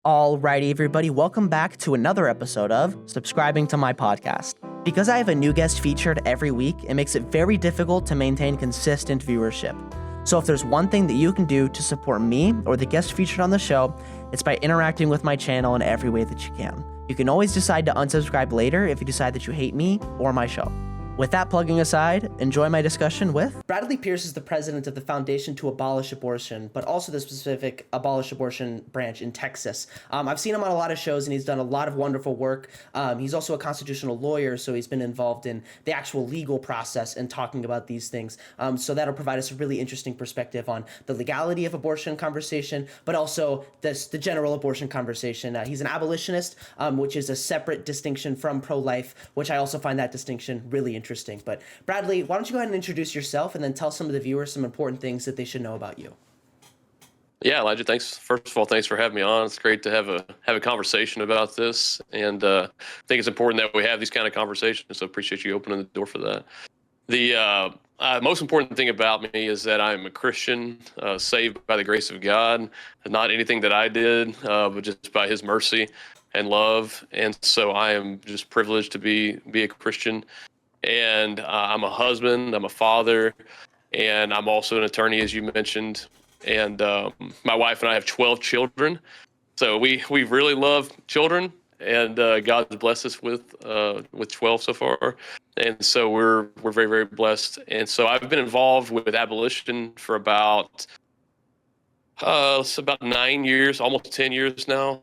Alrighty, everybody, welcome back to another episode of Subscribing to My Podcast. Because I have a new guest featured every week, it makes it very difficult to maintain consistent viewership. So if there's one thing that you can do to support me or the guest featured on the show, it's by interacting with my channel in every way that you can. You can always decide to unsubscribe later if you decide that you hate me or my show. With that plugging aside, enjoy my discussion with... Bradley Pierce is the president of the Foundation to Abolish Abortion, but also the specific Abolish Abortion branch in Texas. I've seen him on a lot of shows, and he's done a lot of wonderful work. He's also a constitutional lawyer, so he's been involved in the actual legal process and talking about these things. So that'll provide us a really interesting perspective on the legality of abortion conversation, but also the general abortion conversation. He's an abolitionist, which is a separate distinction from pro-life, which I also find that distinction really interesting. But Bradley, why don't you go ahead and introduce yourself and then tell some of the viewers some important things that they should know about you. Yeah, Elijah, thanks. First of all, thanks for having me on. It's great to have a conversation about this, and I think it's important that we have these kind of conversations. So appreciate you opening the door for that. The most important thing about me is that I'm a Christian, saved by the grace of God, not anything that I did, but just by His mercy and love. And so I am just privileged to be a Christian. And I'm a husband, I'm a father, and I'm also an attorney, as you mentioned. And my wife and I have 12 children. So we really love children, and God's blessed us with 12 so far. And so we're very, very blessed. And so I've been involved with abolition for about 9 years, almost 10 years now.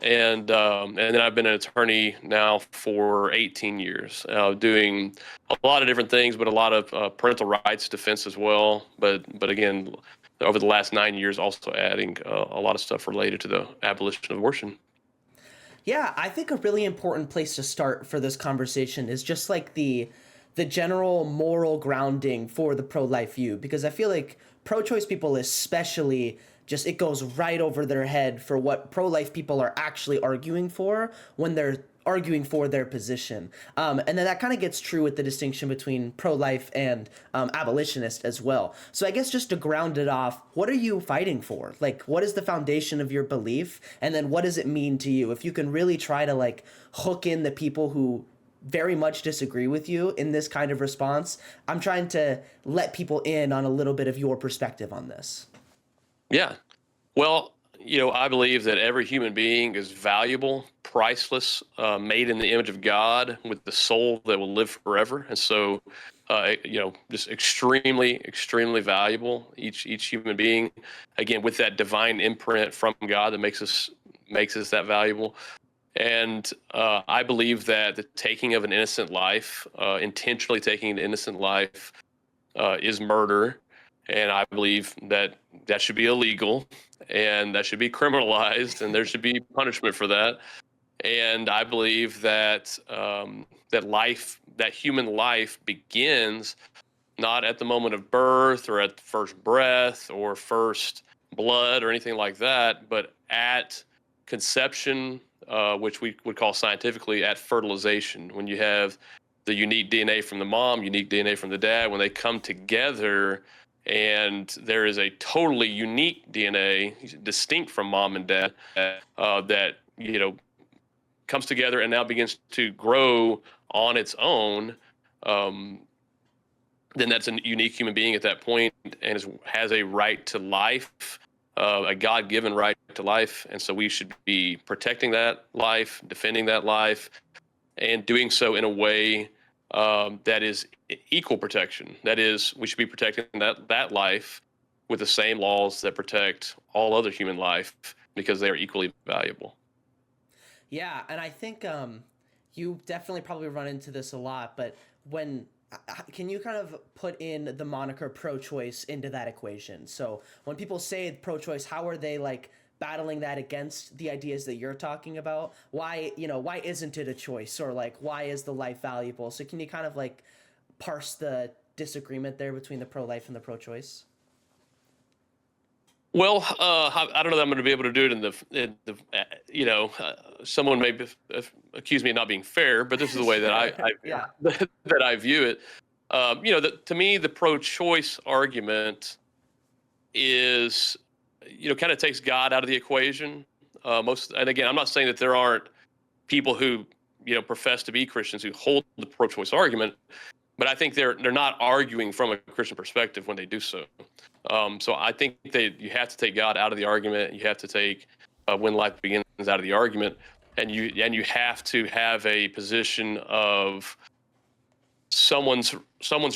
And then I've been an attorney now for 18 years, doing a lot of different things, but a lot of parental rights defense as well. But again, over the last 9 years, also adding a lot of stuff related to the abolition of abortion. Yeah, I think a really important place to start for this conversation is just like the general moral grounding for the pro-life view, because I feel like pro-choice people especially just it goes right over their head for what pro-life people are actually arguing for when they're arguing for their position. And then that kind of gets true with the distinction between pro-life and abolitionist as well. So I guess just to ground it off, what are you fighting for? Like, what is the foundation of your belief? And then what does it mean to you? If you can really try to like hook in the people who very much disagree with you in this kind of response, I'm trying to let people in on a little bit of your perspective on this. Yeah. Well, I believe that every human being is valuable, priceless, made in the image of God with the soul that will live forever. And so, just extremely, extremely valuable, each human being, again, with that divine imprint from God that makes us that valuable. And I believe that the taking of an innocent life, intentionally taking an innocent life, is murder. And I believe that should be illegal, and that should be criminalized, and there should be punishment for that. And I believe that that human life begins not at the moment of birth or at first breath or first blood or anything like that, but at conception, which we would call scientifically at fertilization, when you have the unique DNA from the mom, unique DNA from the dad, when they come together. And there is a totally unique DNA, distinct from mom and dad, that comes together and now begins to grow on its own. Then that's a unique human being at that point, and has a right to life, a God-given right to life. And so we should be protecting that life, defending that life, and doing so in a way that is equal protection. That is, we should be protecting that life with the same laws that protect all other human life, because they are equally valuable. Yeah, and I think you definitely probably run into this a lot, but can you kind of put in the moniker pro-choice into that equation? So when people say pro-choice, how are they like battling that against the ideas that you're talking about? Why isn't it a choice? Or like, why is the life valuable? So can you kind of like parse the disagreement there between the pro-life and the pro-choice? Well, I don't know that I'm going to be able to do it someone may accuse me of not being fair, but this is the way that I that I view it. To me, the pro-choice argument is, kind of takes God out of the equation. And again, I'm not saying that there aren't people who profess to be Christians who hold the pro-choice argument, but I think they're not arguing from a Christian perspective when they do so. So I think you have to take God out of the argument. You have to take when life begins out of the argument, and you have to have a position of someone's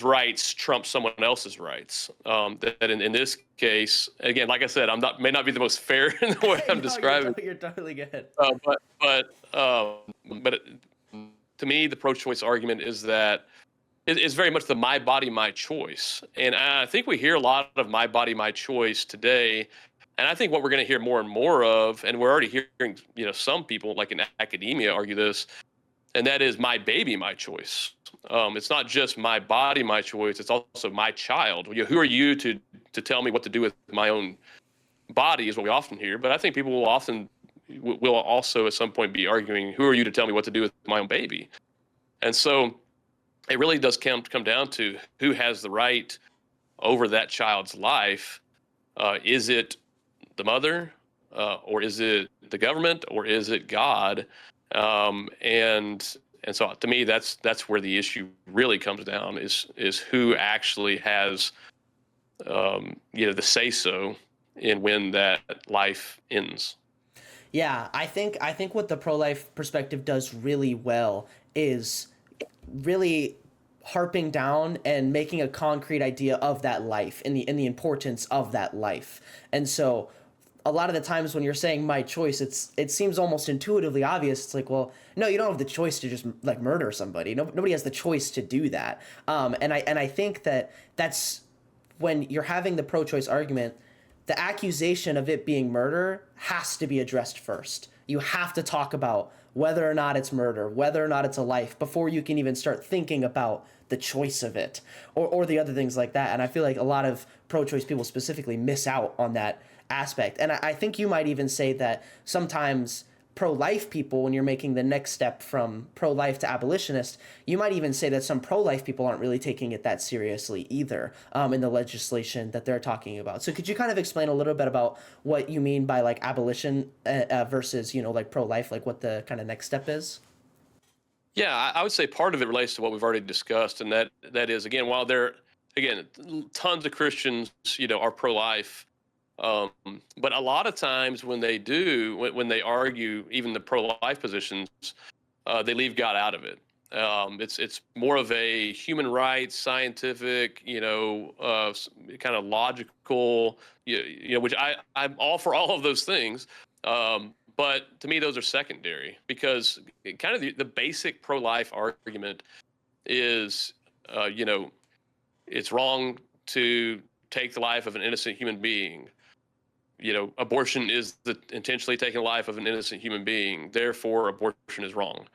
rights trump someone else's rights. That in this case, again, like I said, may not be the most fair in the way I'm describing. You're totally good. But to me, the pro-choice argument is that it's very much the my body, my choice. And I think we hear a lot of my body, my choice today. And I think what we're going to hear more and more of, and we're already hearing, some people like in academia argue this, and that is my baby, my choice. It's not just my body, my choice. It's also my child. Who are you to tell me what to do with my own body is what we often hear. But I think people will also at some point be arguing, who are you to tell me what to do with my own baby? And so it really does come down to who has the right over that child's life. Is it the mother, or is it the government, or is it God? And so to me, that's where the issue really comes down is who actually has the say so in when that life ends. Yeah, I think what the pro-life perspective does really well is really harping down and making a concrete idea of that life and the importance of that life. And so a lot of the times when you're saying my choice, it seems almost intuitively obvious. It's like, well, no, you don't have the choice to just like murder somebody. Nobody has the choice to do that. And I think that's when you're having the pro-choice argument, the accusation of it being murder has to be addressed first. You have to talk about whether or not it's murder, whether or not it's a life, before you can even start thinking about the choice of it or the other things like that. And I feel like a lot of pro-choice people specifically miss out on that aspect. And I think you might even say that sometimes pro-life people, when you're making the next step from pro-life to abolitionist, you might even say that some pro-life people aren't really taking it that seriously either in the legislation that they're talking about. So could you kind of explain a little bit about what you mean by like abolition versus, like pro-life, like what the kind of next step is? Yeah, I would say part of it relates to what we've already discussed, and that is, again, while tons of Christians, are pro-life, but a lot of times when they argue even the pro-life positions, they leave God out of it. It's more of a human rights, scientific, kind of logical, which I'm all for all of those things. But to me, those are secondary because kind of the basic pro-life argument is, it's wrong to take the life of an innocent human being. Abortion is intentionally taking the life of an innocent human being. Therefore, abortion is wrong,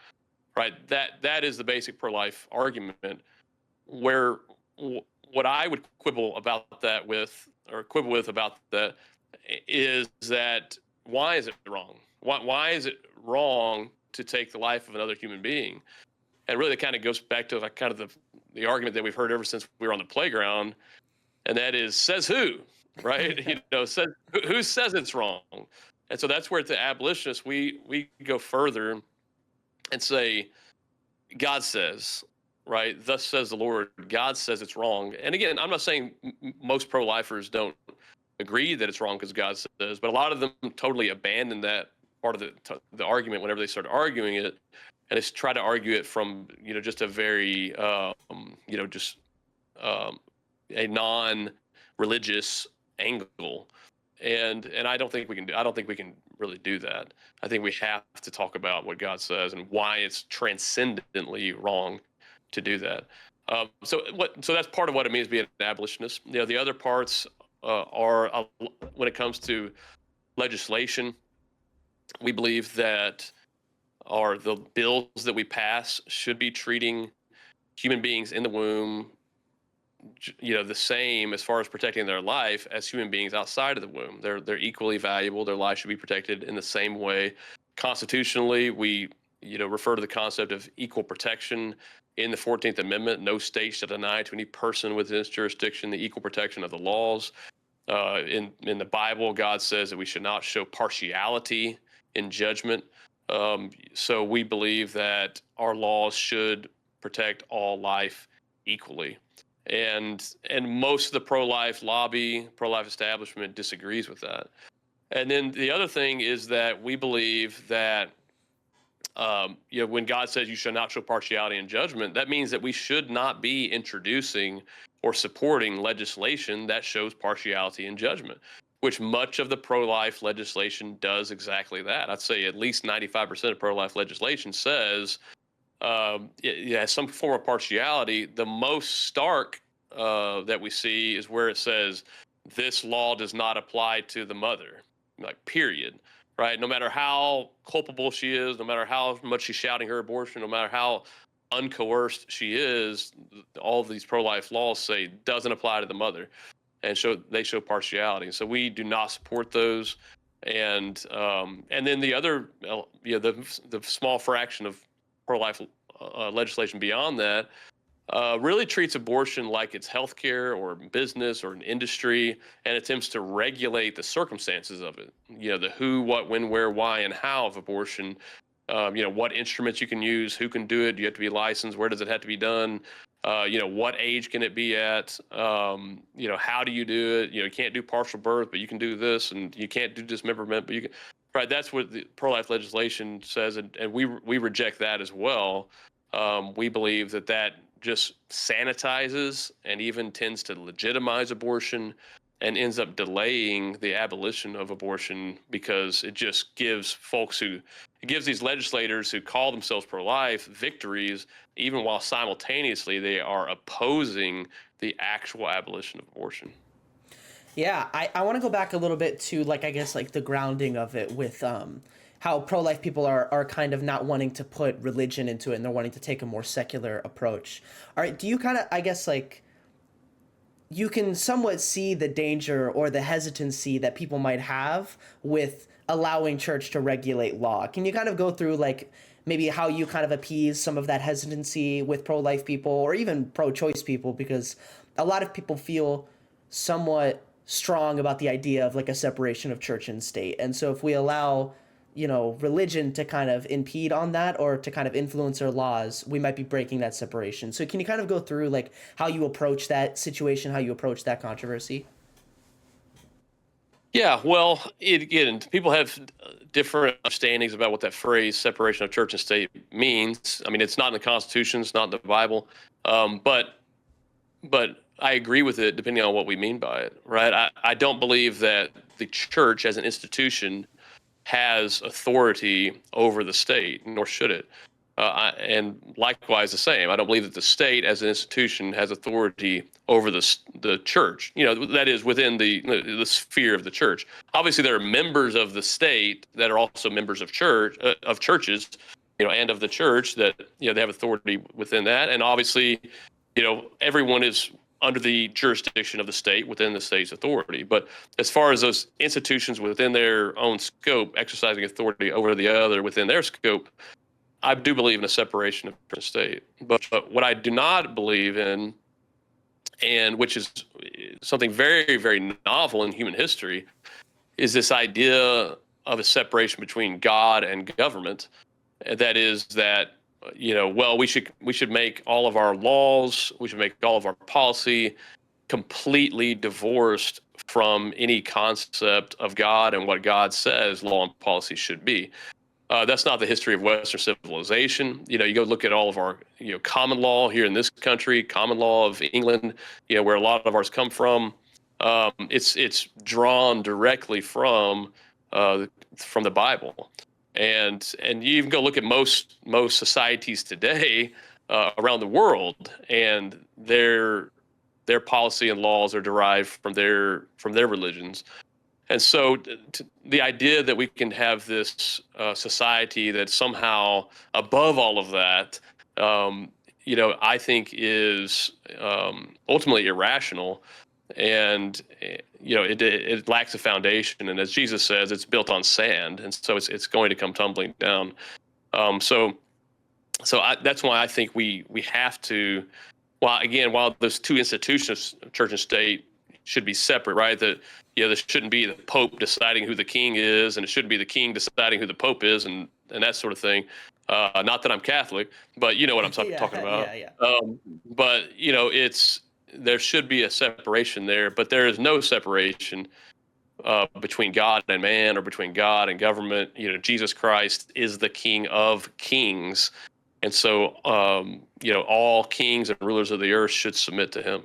right? That is the basic pro-life argument. Where what I would quibble with about that is that why is it wrong? Why is it wrong to take the life of another human being? And really, it kind of goes back to kind of the argument that we've heard ever since we were on the playground, and that is, says who, right? Says who says it's wrong? And so that's where, to abolitionists, we go further and say, God says, right? Thus says the Lord. God says it's wrong. And again, I'm not saying most pro-lifers don't agree that it's wrong because God says, but a lot of them totally abandon that part of the argument whenever they start arguing it, and they try to argue it from just a very a non-religious angle, and I don't think we can really do that. I think we have to talk about what God says and why it's transcendently wrong to do that. So that's part of what it means to be an abolitionist. The other parts are when it comes to legislation, we believe that the bills that we pass should be treating human beings in the womb, the same as far as protecting their life as human beings outside of the womb. They're equally valuable. Their life should be protected in the same way. Constitutionally, we refer to the concept of equal protection in the 14th Amendment. No state shall deny to any person within its jurisdiction the equal protection of the laws. In the Bible, God says that we should not show partiality in judgment. So we believe that our laws should protect all life equally. And most of the pro-life lobby, pro-life establishment disagrees with that. And then the other thing is that we believe that when God says you shall not show partiality in judgment, that means that we should not be introducing or supporting legislation that shows partiality in judgment, which much of the pro-life legislation does exactly that. I'd say at least 95% of pro-life legislation says it has some form of partiality. The most stark that we see is where it says this law does not apply to the mother, like period. Right? No matter how culpable she is, no matter how much she's shouting her abortion, no matter how uncoerced she is, all of these pro-life laws say doesn't apply to the mother, and they show partiality. So we do not support those. And then the other, the small fraction of pro-life legislation beyond that really treats abortion like it's healthcare or business or an industry, and attempts to regulate the circumstances of it. The who, what, when, where, why, and how of abortion. What instruments you can use, who can do it, do you have to be licensed, where does it have to be done? What age can it be at? How do you do it? You can't do partial birth, but you can do this, and you can't do dismemberment, but you can. Right, that's what the pro-life legislation says, and we reject that as well. We believe that just sanitizes and even tends to legitimize abortion and ends up delaying the abolition of abortion, because it just gives these legislators who call themselves pro-life victories, even while simultaneously they are opposing the actual abolition of abortion. Yeah, I want to go back a little bit to, I guess, the grounding of it with how pro-life people are kind of not wanting to put religion into it, and they're wanting to take a more secular approach. All right, do you kind of, I guess, you can somewhat see the danger or the hesitancy that people might have with allowing church to regulate law. Can you kind of go through, maybe how you kind of appease some of that hesitancy with pro-life people or even pro-choice people? Because a lot of people feel somewhat strong about the idea of a separation of church and state. And so if we allow religion to kind of impede on that or to kind of influence our laws, we might be breaking that separation. So can you kind of go through how you approach that situation, how you approach that controversy? Yeah, well, again, people have different understandings about what that phrase "separation of church and state" means. I mean, it's not in the Constitution, it's not in the Bible, but I agree with it depending on what we mean by it, right? I don't believe that the church as an institution has authority over the state, nor should it. And likewise the same. I don't believe that the state as an institution has authority over the church. That is within the sphere of the church. Obviously, there are members of the state that are also members of churches, and of the church that they have authority within that. And obviously, everyone is under the jurisdiction of the state within the state's authority. But as far as those institutions within their own scope exercising authority over the other within their scope, I do believe in a separation of church and state. But what I do not believe in, and which is something very, very novel in human history, is this idea of a separation between God and government. And that is that, we should make all of our laws, we should make all of our policy completely divorced from any concept of God and what God says law and policy should be. That's not the history of Western civilization. You go look at all of our, common law here in this country, common law of England, where a lot of ours come from. It's drawn directly from the Bible, and you even go look at most societies today around the world, and their policy and laws are derived from their religions. And so the idea that we can have this society that's somehow above all of that, I think is ultimately irrational. And, it lacks a foundation. And as Jesus says, it's built on sand. And so it's going to come tumbling down. So that's why I think we have to, while those two institutions, church and state, should be separate, right? That there shouldn't be the Pope deciding who the king is, and it shouldn't be the king deciding who the Pope is, and that sort of thing. Not that I'm Catholic, but you know what I'm talking about. Yeah. But there should be a separation there, but there is no separation between God and man, or between God and government. Jesus Christ is the King of kings, and so all kings and rulers of the earth should submit to him.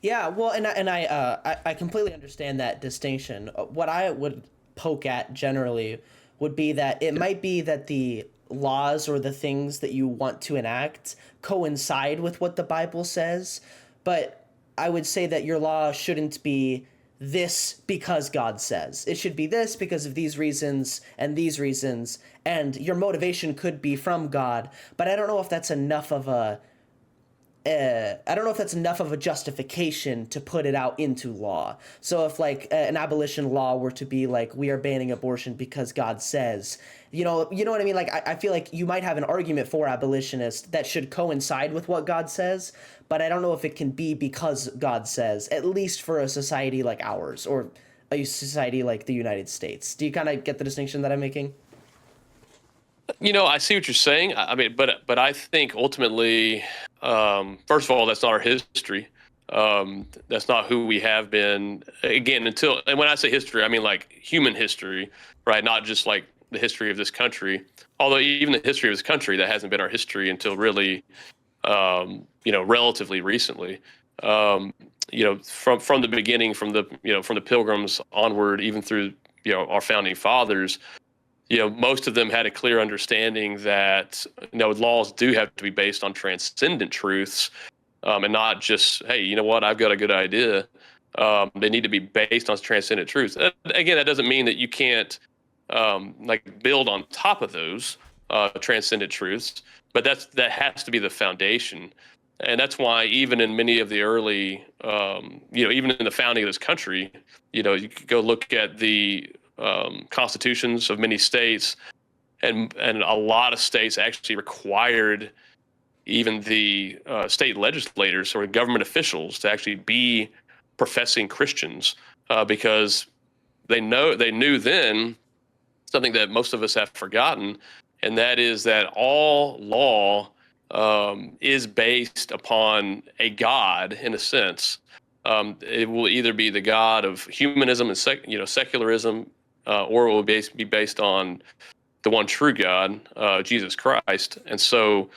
Yeah, well, I completely understand that distinction. What I would poke at generally would be that it might be that the laws or the things that you want to enact coincide with what the Bible says, but I would say that your law shouldn't be this because God says. It should be this because of these reasons, and your motivation could be from God, but I don't know if that's enough of a justification to put it out into law. So if like an abolition law were to be like, we are banning abortion because God says, you know what I mean? Like, I feel like you might have an argument for abolitionists that should coincide with what God says, but I don't know if it can be because God says, at least for a society like ours, or a society like the United States. Do you kind of get the distinction that I'm making? I see what you're saying. I mean, but I think ultimately, first of all, that's not our history. That's not who we have been. Again, and when I say history, I mean like human history, right? Not just like the history of this country. Although even the history of this country, that hasn't been our history until really, relatively recently. From the beginning, from the Pilgrims onward, even through our founding fathers. Most of them had a clear understanding that laws do have to be based on transcendent truths, and not just, hey, you know what, I've got a good idea. They need to be based on transcendent truths. Again, that doesn't mean that you can't build on top of those transcendent truths, but that has to be the foundation. And that's why even in many of the early, even in the founding of this country, you could go look at the constitutions of many states, and a lot of states actually required even the state legislators or government officials to actually be professing Christians, because they knew then something that most of us have forgotten, and that is that all law is based upon a God in a sense. It will either be the God of humanism and secularism, or it will be based on the one true God, Jesus Christ. And so,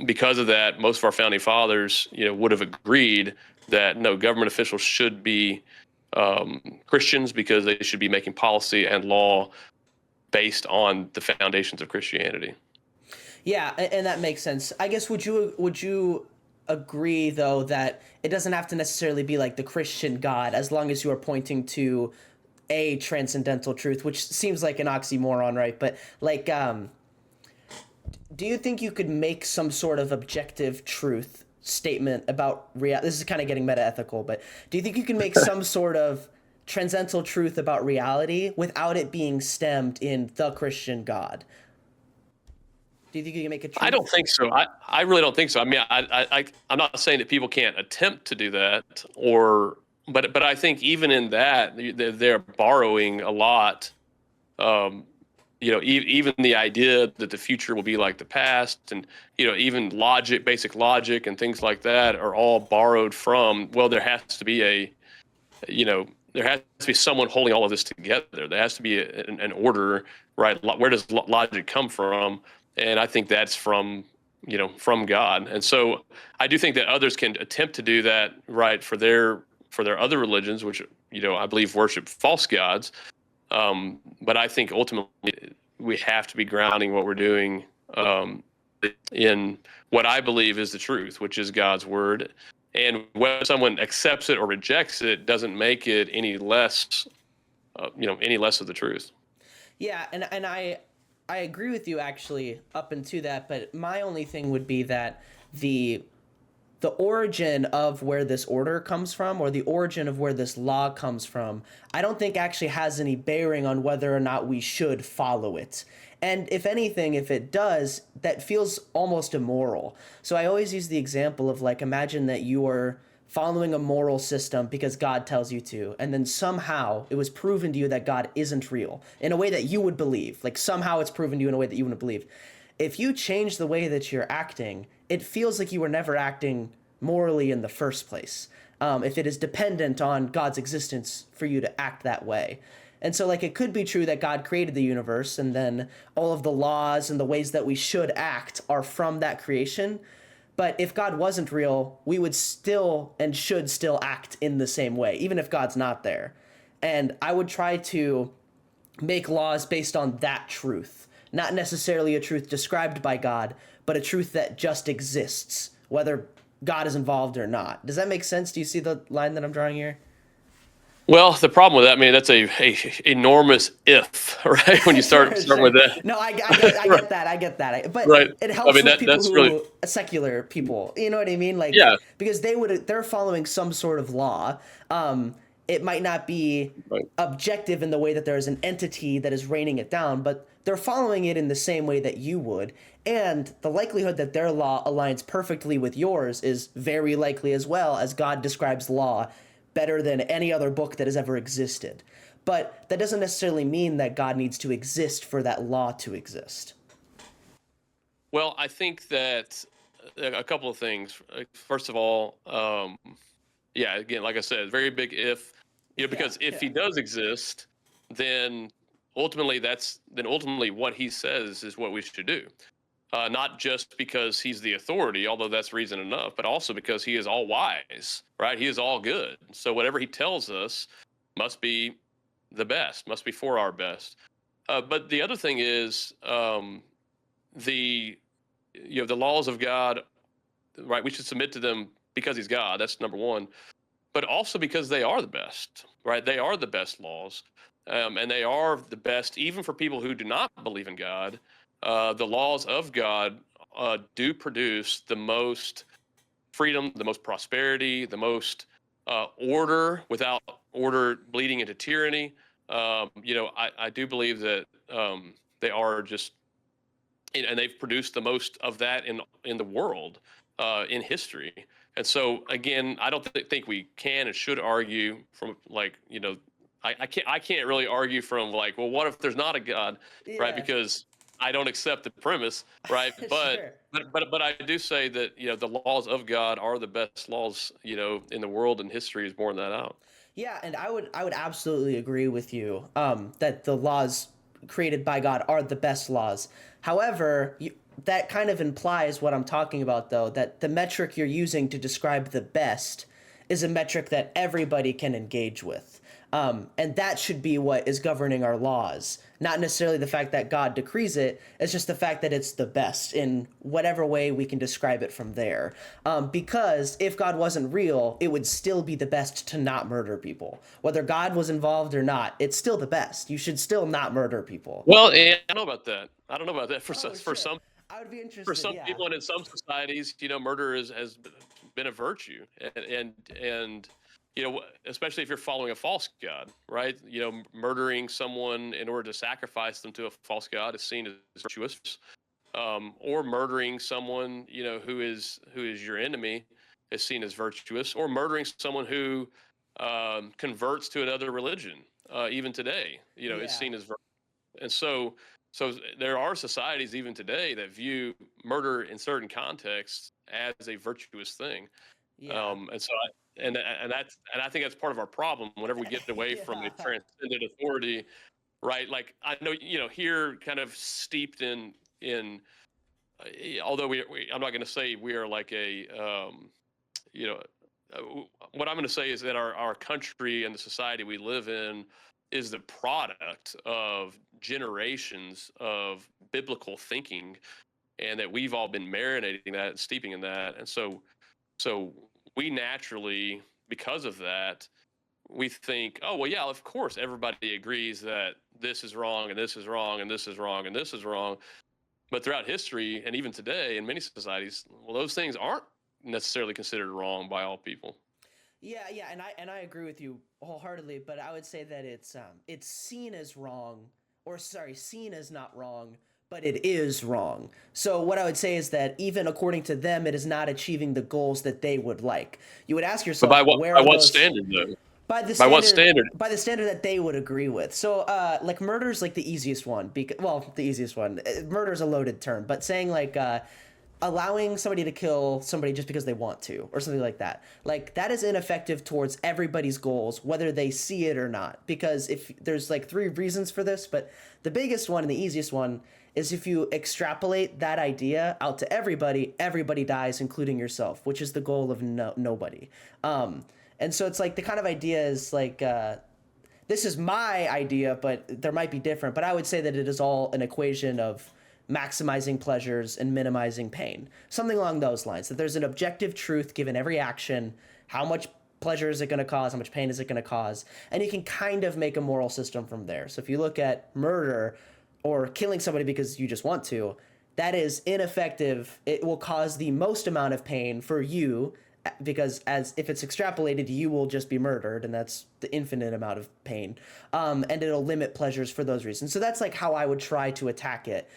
because of that, most of our founding fathers, would have agreed that no, government officials should be Christians, because they should be making policy and law based on the foundations of Christianity. Yeah, and that makes sense. I guess would you agree though that it doesn't have to necessarily be like the Christian God, as long as you are pointing to a transcendental truth, which seems like an oxymoron, right? But like, do you think you could make some sort of objective truth statement about reality? This is kind of getting meta-ethical, but do you think you can make some sort of transcendental truth about reality without it being stemmed in the Christian God? Do you think you can make a truth? I don't think so. I really don't think so. I mean, I'm not saying that people can't attempt to do that, but I think even in that, they're borrowing a lot. Even the idea that the future will be like the past, and even basic logic and things like that are all borrowed from. Well, there has to be someone holding all of this together. There has to be an order, right? Where does logic come from? And I think that's from God. And so I do think that others can attempt to do that, right, for their other religions, which I believe worship false gods. But I think ultimately we have to be grounding what we're doing in what I believe is the truth, which is God's word. And whether someone accepts it or rejects it doesn't make it any less of the truth. Yeah, and I agree with you actually up into that, but my only thing would be that the origin of where this order comes from, or the origin of where this law comes from, I don't think actually has any bearing on whether or not we should follow it. And if anything, if it does, that feels almost immoral. So I always use the example of, like, imagine that you are following a moral system because God tells you to, and then somehow it was proven to you that God isn't real in a way that you would believe. Like somehow it's proven to you in a way that you wouldn't believe. If you change the way that you're acting, it feels like you were never acting morally in the first place. If it is dependent on God's existence for you to act that way. And so, like, it could be true that God created the universe and then all of the laws and the ways that we should act are from that creation. But if God wasn't real, we would still and should still act in the same way, even if God's not there. And I would try to make laws based on that truth, not necessarily a truth described by God, but a truth that just exists, whether God is involved or not. Does that make sense? Do you see the line that I'm drawing here? Well, the problem with that, I mean, that's a enormous if, right? When you start Sure. with that, No, I right? get that. I get that. But Right. it I helps mean, with people that's really, who secular people. You know what I mean? Like yeah. because they're following some sort of law. It might not be Right. objective in the way that there is an entity that is raining it down, but they're following it in the same way that you would. And the likelihood that their law aligns perfectly with yours is very likely as well, as God describes law better than any other book that has ever existed. But that doesn't necessarily mean that God needs to exist for that law to exist. Well, I think that a couple of things. First of all, yeah, again, like I said, very big if, Yeah, because if yeah. he does exist, then ultimately what he says is what we should do. Not just because he's the authority, although that's reason enough, but also because he is all wise, right? He is all good. So whatever he tells us must be the best, must be for our best. But the other thing is the the laws of God, right? We should submit to them because he's God. That's number one, but also because they are the best, right? They are the best laws, and they are the best even for people who do not believe in God. The laws of God do produce the most freedom, the most prosperity, the most order without order bleeding into tyranny. I do believe that they are just, and they've produced the most of that in the world, in history. And so again, I don't think we can and should argue from like I can't really argue from like, well, what if there's not a God, right? Yeah, Because I don't accept the premise, right? But sure. but I do say that the laws of God are the best laws in the world, and history has borne that out. Yeah, and I would absolutely agree with you that the laws created by God are the best laws. However, that kind of implies what I'm talking about, though, that the metric you're using to describe the best is a metric that everybody can engage with. And that should be what is governing our laws. Not necessarily the fact that God decrees it, it's just the fact that it's the best in whatever way we can describe it from there. Because if God wasn't real, it would still be the best to not murder people. Whether God was involved or not, it's still the best. You should still not murder people. Well, and I don't know about that. I don't know about that Oh, for sure. some I would be for interested, some yeah. people and in some societies, murder has been a virtue, and especially if you're following a false god, right? Murdering someone in order to sacrifice them to a false god is seen as virtuous, or murdering someone who is your enemy is seen as virtuous, or murdering someone who converts to another religion, even today, is Yeah. seen as virtuous. And so there are societies even today that view murder in certain contexts as a virtuous thing. Yeah. And so and I think that's part of our problem whenever we get away from a Yeah. transcendent authority, right? Like I know, here kind of steeped although I'm not going to say we are like you know, what I'm going to say is that our country and the society we live in is the product of generations of biblical thinking, and that we've all been marinating that and steeping in that. And so we naturally, because of that, we think, oh, well, yeah, of course, everybody agrees that this is wrong and this is wrong and this is wrong and this is wrong. But throughout history and even today in many societies, well, those things aren't necessarily considered wrong by all people. Yeah, yeah, and I agree with you wholeheartedly, but I would say that it's seen as wrong, or sorry, seen as not wrong but it is wrong. So what I would say is that even according to them, it is not achieving the goals that they would like. You would ask But yourself, where by are what those standard though? by the By what standard standard? by the standard that they would agree with. So like murder is like the easiest one because well, the easiest one. Murder is a loaded term, but saying like allowing somebody to kill somebody just because they want to or something like that. Like that is ineffective towards everybody's goals whether they see it or not, because if there's like three reasons for this, but the biggest one and the easiest one is if you extrapolate that idea out to everybody, everybody dies, including yourself, which is the goal of nobody. And so it's like the kind of idea is like this is my idea, but there might be different. But I would say that it is all an equation of maximizing pleasures and minimizing pain, something along those lines. That there's an objective truth given every action, how much pleasure is it going to cause, how much pain is it going to cause, and you can kind of make a moral system from there. So if you look at murder or killing somebody because you just want to, that is ineffective. It will cause the most amount of pain for you because as if it's extrapolated, you will just be murdered, and that's the infinite amount of pain. And it'll limit pleasures for those reasons. So that's like how I would try to attack it.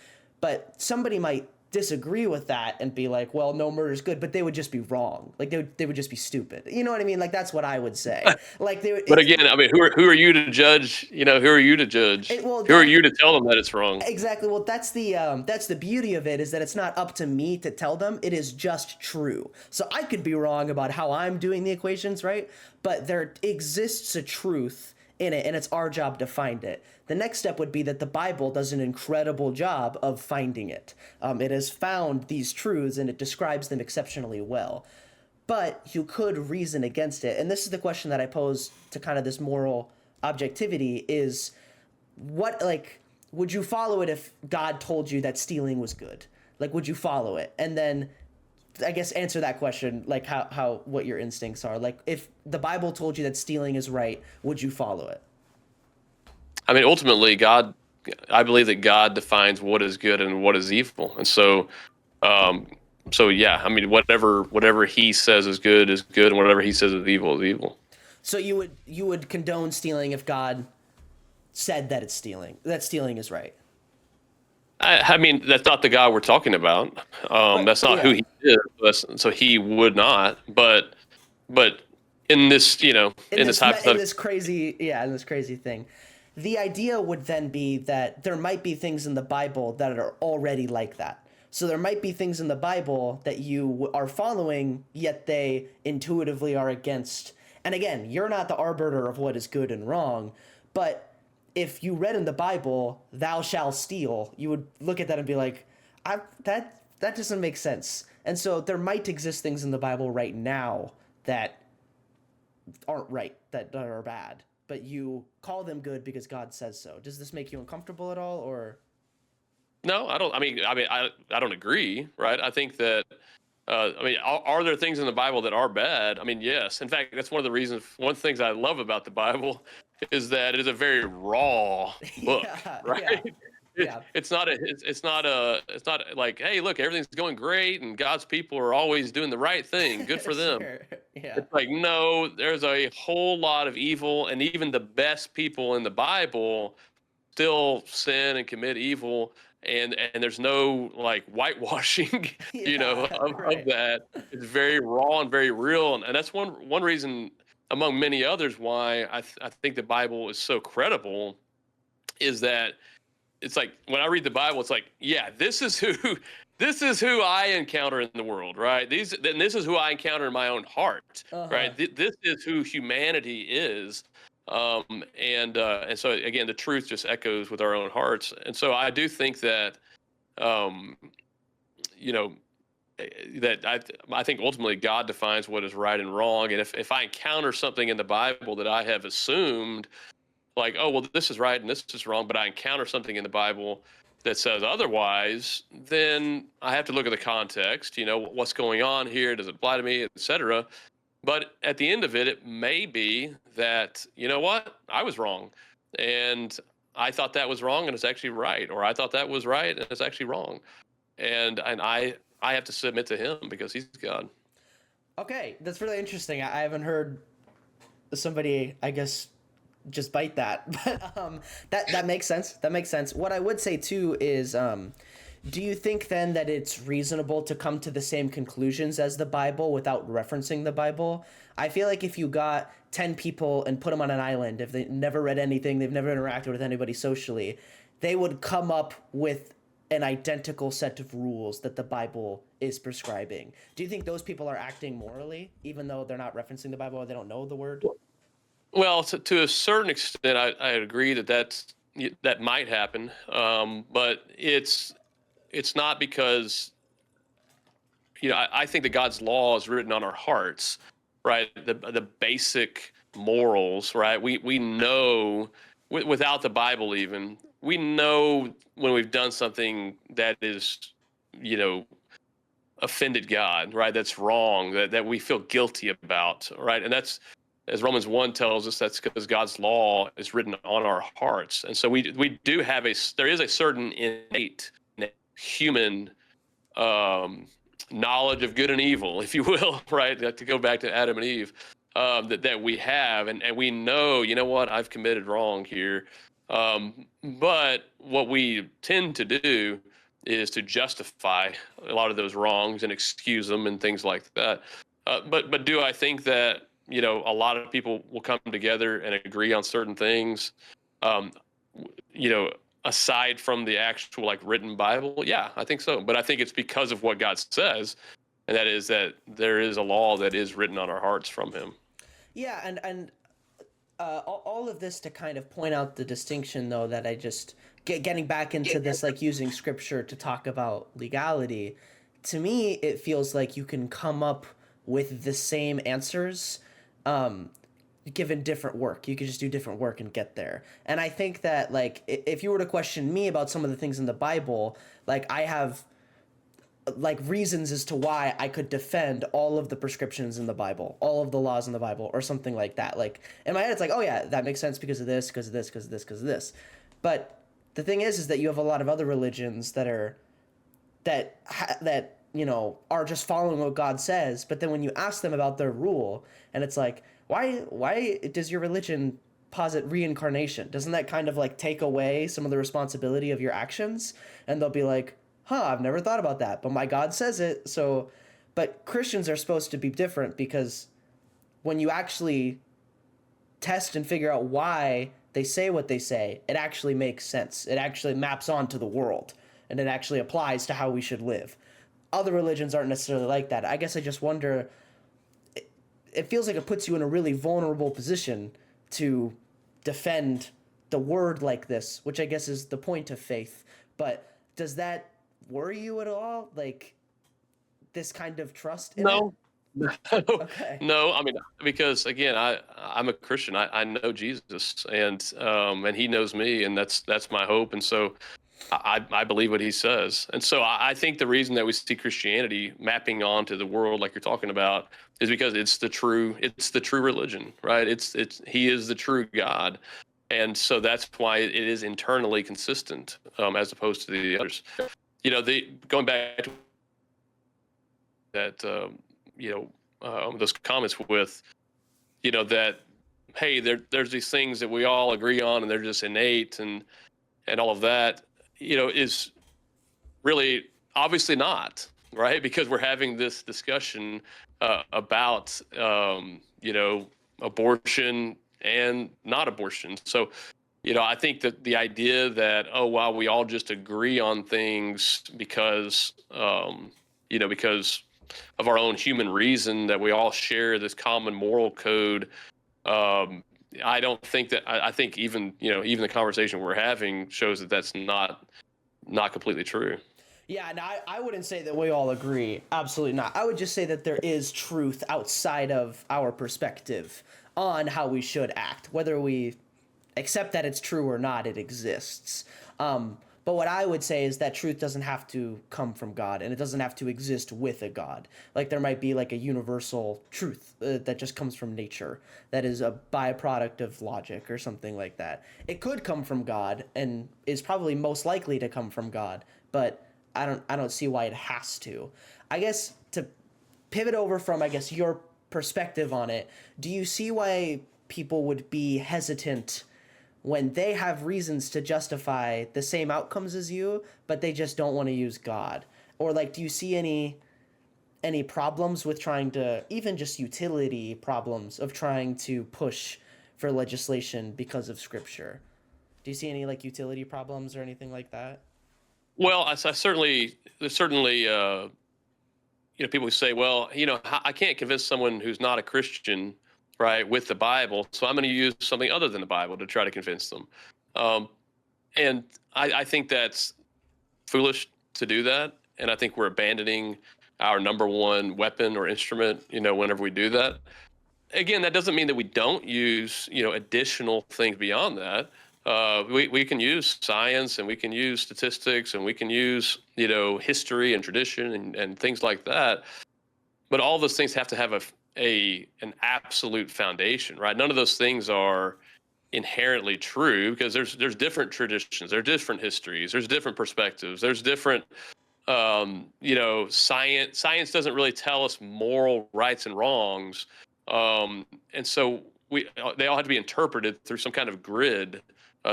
But somebody might disagree with that and be like, well, no, murder's good, but they would just be wrong. Like they would just be stupid. You know what I mean? Like that's what I would say. Like they would, But again, I mean, who are you to judge? You know, who are you to judge? well, Who are you to tell them that it's wrong? exactly. Well, that's the beauty of it, is that it's not up to me to tell them. It is just true. So I could be wrong about how I'm doing the equations, right? But there exists a truth in it, and it's our job to find it. The next step would be that the Bible does an incredible job of finding it. It has found these truths, and it describes them exceptionally well. But you could reason against it. And this is the question that I pose to kind of this moral objectivity is, what, like, would you follow it if God told you that stealing was good? Like, would you follow it? And then I guess answer that question, like how what your instincts are. Like, if the Bible told you that stealing is right, would you follow it? I mean, ultimately, I believe that God defines what is good and what is evil, and um, so yeah, I mean, whatever He says is good, and whatever He says is evil. So you would condone stealing if God said that it's stealing, that stealing is right. I mean, that's not the God we're talking about. That's not who Yeah. He is. So He would not. But in this, in this In hypothetical, this crazy, yeah, in this crazy thing, the idea would then be that there might be things in the Bible that are already like that. So there might be things in the Bible that you are following, yet they intuitively are against. And again, you're not the arbiter of what is good and wrong, but if you read in the Bible, "Thou shalt steal," you would look at that and be like, that doesn't make sense." And so there might exist things in the Bible right now that aren't right, that are bad, but you call them good because God says so. Does this make you uncomfortable at all, or? no, I don't. I don't agree, right? I think that. I mean, are there things in the Bible that are bad? I mean, yes. In fact, that's one of the reasons. One of the things I love about the Bible is that it is a very raw book, Yeah, yeah, right? yeah. It's not like, hey, look, everything's going great and God's people are always doing the right thing. Good for them. Sure. Yeah. It's like, no, there's a whole lot of evil, and even the best people in the Bible still sin and commit evil, and there's no like whitewashing, Yeah, of right. that. It's very raw and very real, and that's one reason among many others why I think the Bible is so credible, is that it's like when I read the Bible, it's like, yeah, this is who I encounter in the world, right? This is who I encounter in my own heart, Uh-huh. right? This is who humanity is, and so again, the truth just echoes with our own hearts, and so I do think that, um, you know, that I think ultimately God defines what is right and wrong, and if I encounter something in the Bible that I have assumed like, oh, well, this is right and this is wrong, but I encounter something in the Bible that says otherwise, then I have to look at the context, what's going on here, does it apply to me, etc. But at the end of it, it may be that, you know what, I was wrong. And I thought that was wrong and it's actually right. Or I thought that was right and it's actually wrong. And I have to submit to him because he's God. Okay, that's really interesting. I haven't heard somebody, I guess, just bite that. But that makes sense. That makes sense. What I would say too is, do you think then that it's reasonable to come to the same conclusions as the Bible without referencing the Bible? I feel like if you got 10 people and put them on an island, if they never read anything, they've never interacted with anybody socially, they would come up with an identical set of rules that the Bible is prescribing. Do you think those people are acting morally, even though they're not referencing the Bible or they don't know the word? Well, to a certain extent, I agree that might happen, but it's not because I think that God's law is written on our hearts, right? The basic morals, right? We know without the Bible even we know when we've done something that is offended God, right? That's wrong, that we feel guilty about, right? And that's, as Romans 1 tells us, that's because God's law is written on our hearts. And so we do have there is a certain innate human knowledge of good and evil, if you will, right? To go back to Adam and Eve, that we have, and we know, what, I've committed wrong here. But what we tend to do is to justify a lot of those wrongs and excuse them and things like that. But do I think that a lot of people will come together and agree on certain things? Aside from the actual written Bible, yeah, I think so. But I think it's because of what God says, and that is that there is a law that is written on our hearts from Him. Yeah, and all of this to kind of point out the distinction, though, that I just getting back into this, using scripture to talk about legality. To me, it feels like you can come up with the same answers, given different work. You could just do different work and get there. And I think that if you were to question me about some of the things in the Bible, I have reasons as to why I could defend all of the prescriptions in the Bible, all of the laws in the Bible, or something like that. In my head, it's oh yeah, that makes sense because of this, because of this, because of this, because of this. But the thing is that you have a lot of other religions that are are just following what God says. But then when you ask them about their rule, and it's why does your religion posit reincarnation? Doesn't that kind of take away some of the responsibility of your actions? And they'll be I've never thought about that, but my God says it. So, but Christians are supposed to be different, because when you actually test and figure out why they say what they say, it actually makes sense. It actually maps onto the world, and it actually applies to how we should live. Other religions aren't necessarily like that. I guess I just wonder, it feels like it puts you in a really vulnerable position to defend the word like this, which I guess is the point of faith. But does that worry you at all? This kind of trust in No. it? Okay. No, I mean, because again, I'm a Christian. I know Jesus, and He knows me, and that's my hope. And so I believe what He says. And so I think the reason that we see Christianity mapping onto the world like you're talking about is because it's the true religion, right? He is the true God. And so that's why it is internally consistent, as opposed to the others. Going back to that, those comments with, that, hey, there's these things that we all agree on and they're just innate and all of that, is really obviously not, right? Because we're having this discussion about, abortion and not abortion. So, I think that the idea that, wow, we all just agree on things because, because of our own human reason, that we all share this common moral code. I don't think that. I think even the conversation we're having shows that that's not completely true. Yeah, no, I wouldn't say that we all agree. Absolutely not. I would just say that there is truth outside of our perspective on how we should act. Whether we accept that it's true or not, it exists. But what I would say is that truth doesn't have to come from God, and it doesn't have to exist with a God. There might be a universal truth that just comes from nature, that is a byproduct of logic or something like that. It could come from God, and is probably most likely to come from God, but I don't see why it has to. I guess to pivot over from your perspective on it, do you see why people would be hesitant when they have reasons to justify the same outcomes as you, but they just don't want to use God? Or like, do you see any problems with trying to, even just utility problems of trying to push for legislation because of scripture? Do you see any like utility problems or anything like that? Well, I certainly there's certainly people who say, well, I can't convince someone who's not a Christian, right, with the Bible, so I'm going to use something other than the Bible to try to convince them. Um, and I think that's foolish to do that, and I think we're abandoning our number one weapon or instrument, whenever we do that. Again, that doesn't mean that we don't use, additional things beyond that. We can use science, and we can use statistics, and we can use, history and tradition and things like that. But all those things have to have an absolute foundation, right? None of those things are inherently true, because there's different traditions, there's different histories, there's different perspectives, there's different science doesn't really tell us moral rights and wrongs. And so they all have to be interpreted through some kind of grid,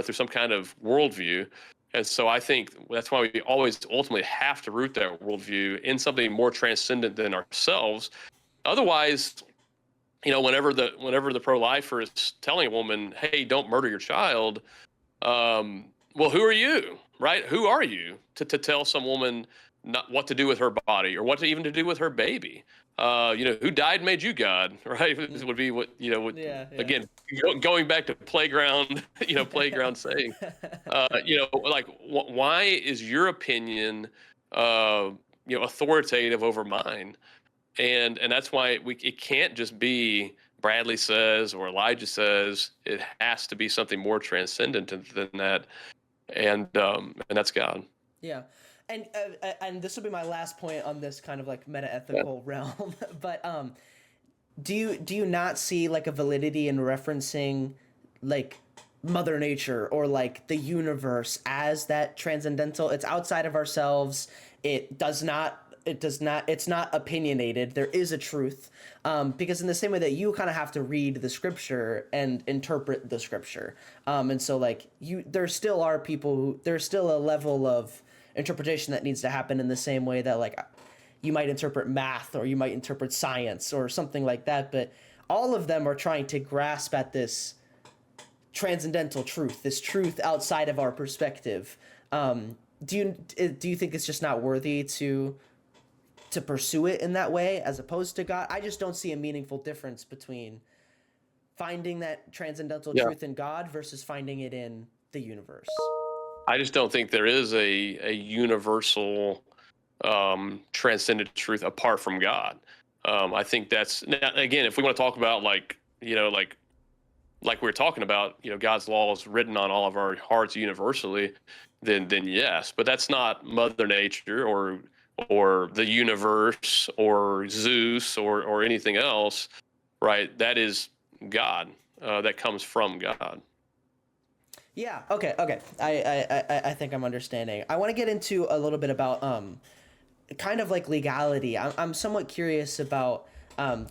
through some kind of worldview. And so I think that's why we always ultimately have to root that worldview in something more transcendent than ourselves. Otherwise, whenever the pro-lifer is telling a woman, "Hey, don't murder your child," well, who are you, right? Who are you to tell some woman not what to do with her body, or what to even to do with her baby? Who died and made you God, right? Would be what, Yeah. again, going back to playground, playground saying, why is your opinion, authoritative over mine? And that's why it can't just be Bradley says or Elijah says. It has to be something more transcendent than that, and that's God. Yeah. And this will be my last point on this kind of like meta-ethical realm. But do you not see like a validity in referencing like Mother Nature or like the universe as that transcendental? It's outside of ourselves. It's not opinionated. There is a truth. Because in the same way that you kind of have to read the scripture and interpret the scripture. And so like there still are people there's still a level of interpretation that needs to happen in the same way that like you might interpret math or you might interpret science or something like that. But all of them are trying to grasp at this transcendental truth, this truth outside of our perspective. Do you think it's just not worthy to pursue it in that way as opposed to God? I just don't see a meaningful difference between finding that transcendental truth in God versus finding it in the universe. I just don't think there is a universal transcendent truth apart from God. I think that's, again, if we want to talk about like we were talking about, God's law is written on all of our hearts universally, then yes, but that's not Mother Nature or the universe or Zeus or anything else, right? That is God. That comes from God. Yeah. Okay. I think I'm understanding. I want to get into a little bit about kind of like legality. I'm somewhat curious about,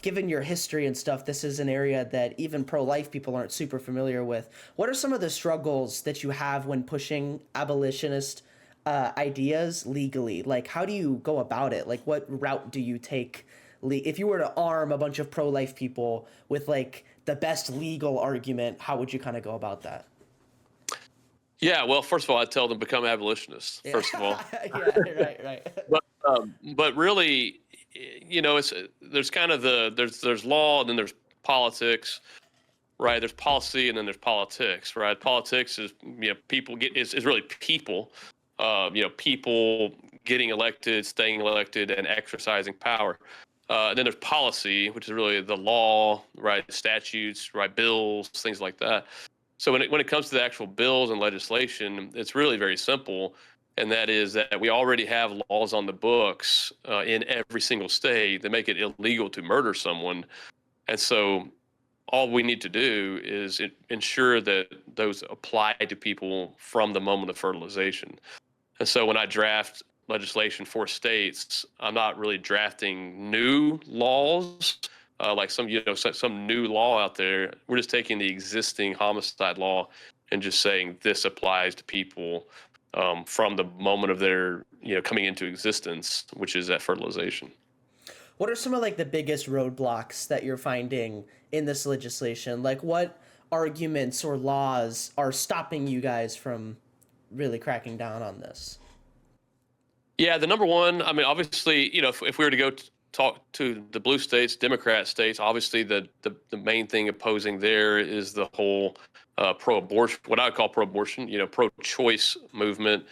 given your history and stuff, this is an area that even pro-life people aren't super familiar with. What are some of the struggles that you have when pushing abolitionist ideas legally? Like, how do you go about it? Like, what route do you take? If you were to arm a bunch of pro-life people with like the best legal argument, how would you kind of go about that? Yeah, well, first of all, I'd tell them become abolitionists. First of all, yeah, right. But really, there's kind of there's law, and then there's politics, right? There's policy, and then there's politics, right? Politics is is really people, people getting elected, staying elected, and exercising power. And then there's policy, which is really the law, right? Statutes, right? Bills, things like that. So when it comes to the actual bills and legislation, it's really very simple, and that is that we already have laws on the books in every single state that make it illegal to murder someone. And so all we need to do is ensure that those apply to people from the moment of fertilization. And so when I draft legislation for states, I'm not really drafting new laws, like some new law out there. We're just taking the existing homicide law and just saying this applies to people from the moment of their coming into existence, which is at fertilization. What are some of like the biggest roadblocks that you're finding in this legislation? Like what arguments or laws are stopping you guys from really cracking down on this? Yeah, the number one, I mean, obviously, if we were to go talk to the blue states, Democrat states, obviously the main thing opposing there is the whole pro-abortion, what I would call pro-abortion, pro-choice movement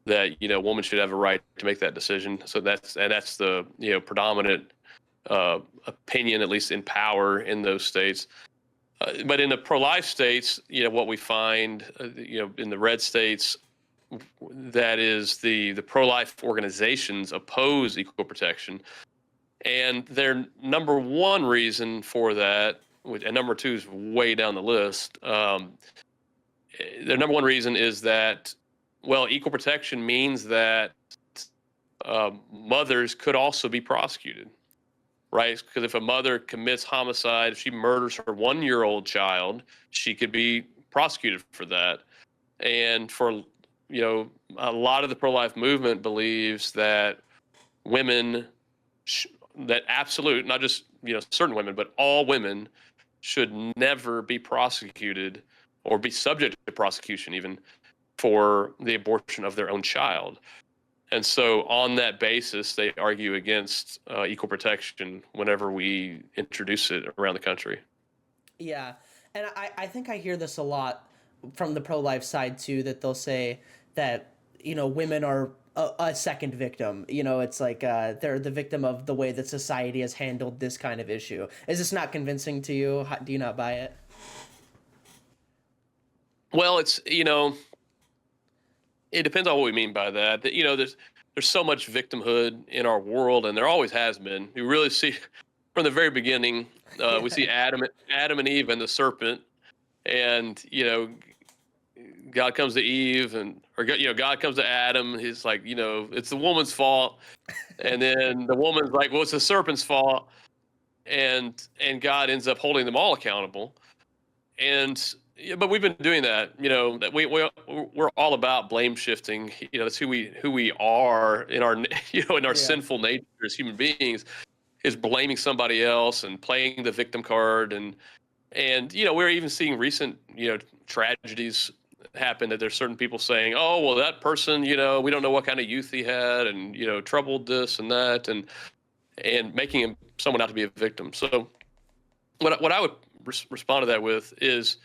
that, women should have a right to make that decision. So that's the, predominant opinion, at least in power in those states. But in the pro-life states, what we find, in the red states, that is the pro-life organizations oppose equal protection. And their number one reason for that, and number two is way down the list, their number one reason is that, well, equal protection means that mothers could also be prosecuted, right? Because if a mother commits homicide, if she murders her 1-year-old child, she could be prosecuted for that. And for a lot of the pro-life movement believes that women, that absolute, not just certain women, but all women should never be prosecuted or be subject to prosecution even for the abortion of their own child. And so on that basis, they argue against equal protection whenever we introduce it around the country. Yeah. And I think I hear this a lot from the pro-life side too, that they'll say that, women are a second victim. It's like they're the victim of the way that society has handled this kind of issue. Is this not convincing to you? Do you not buy it? Well, it's, it depends on what we mean by that. There's so much victimhood in our world, and there always has been. We really see from the very beginning, we see Adam and Eve and the serpent, and God comes to Eve, God comes to Adam. He's like, it's the woman's fault, and then the woman's like, well, it's the serpent's fault, and God ends up holding them all accountable, but we've been doing that. That we're all about blame shifting. That's who we are in our in our sinful nature as human beings, is blaming somebody else and playing the victim card, and we're even seeing recent tragedies happen, that there's certain people saying, oh, well, that person, we don't know what kind of youth he had, and troubled this and that, and making someone out to be a victim. So what I would respond to that with is,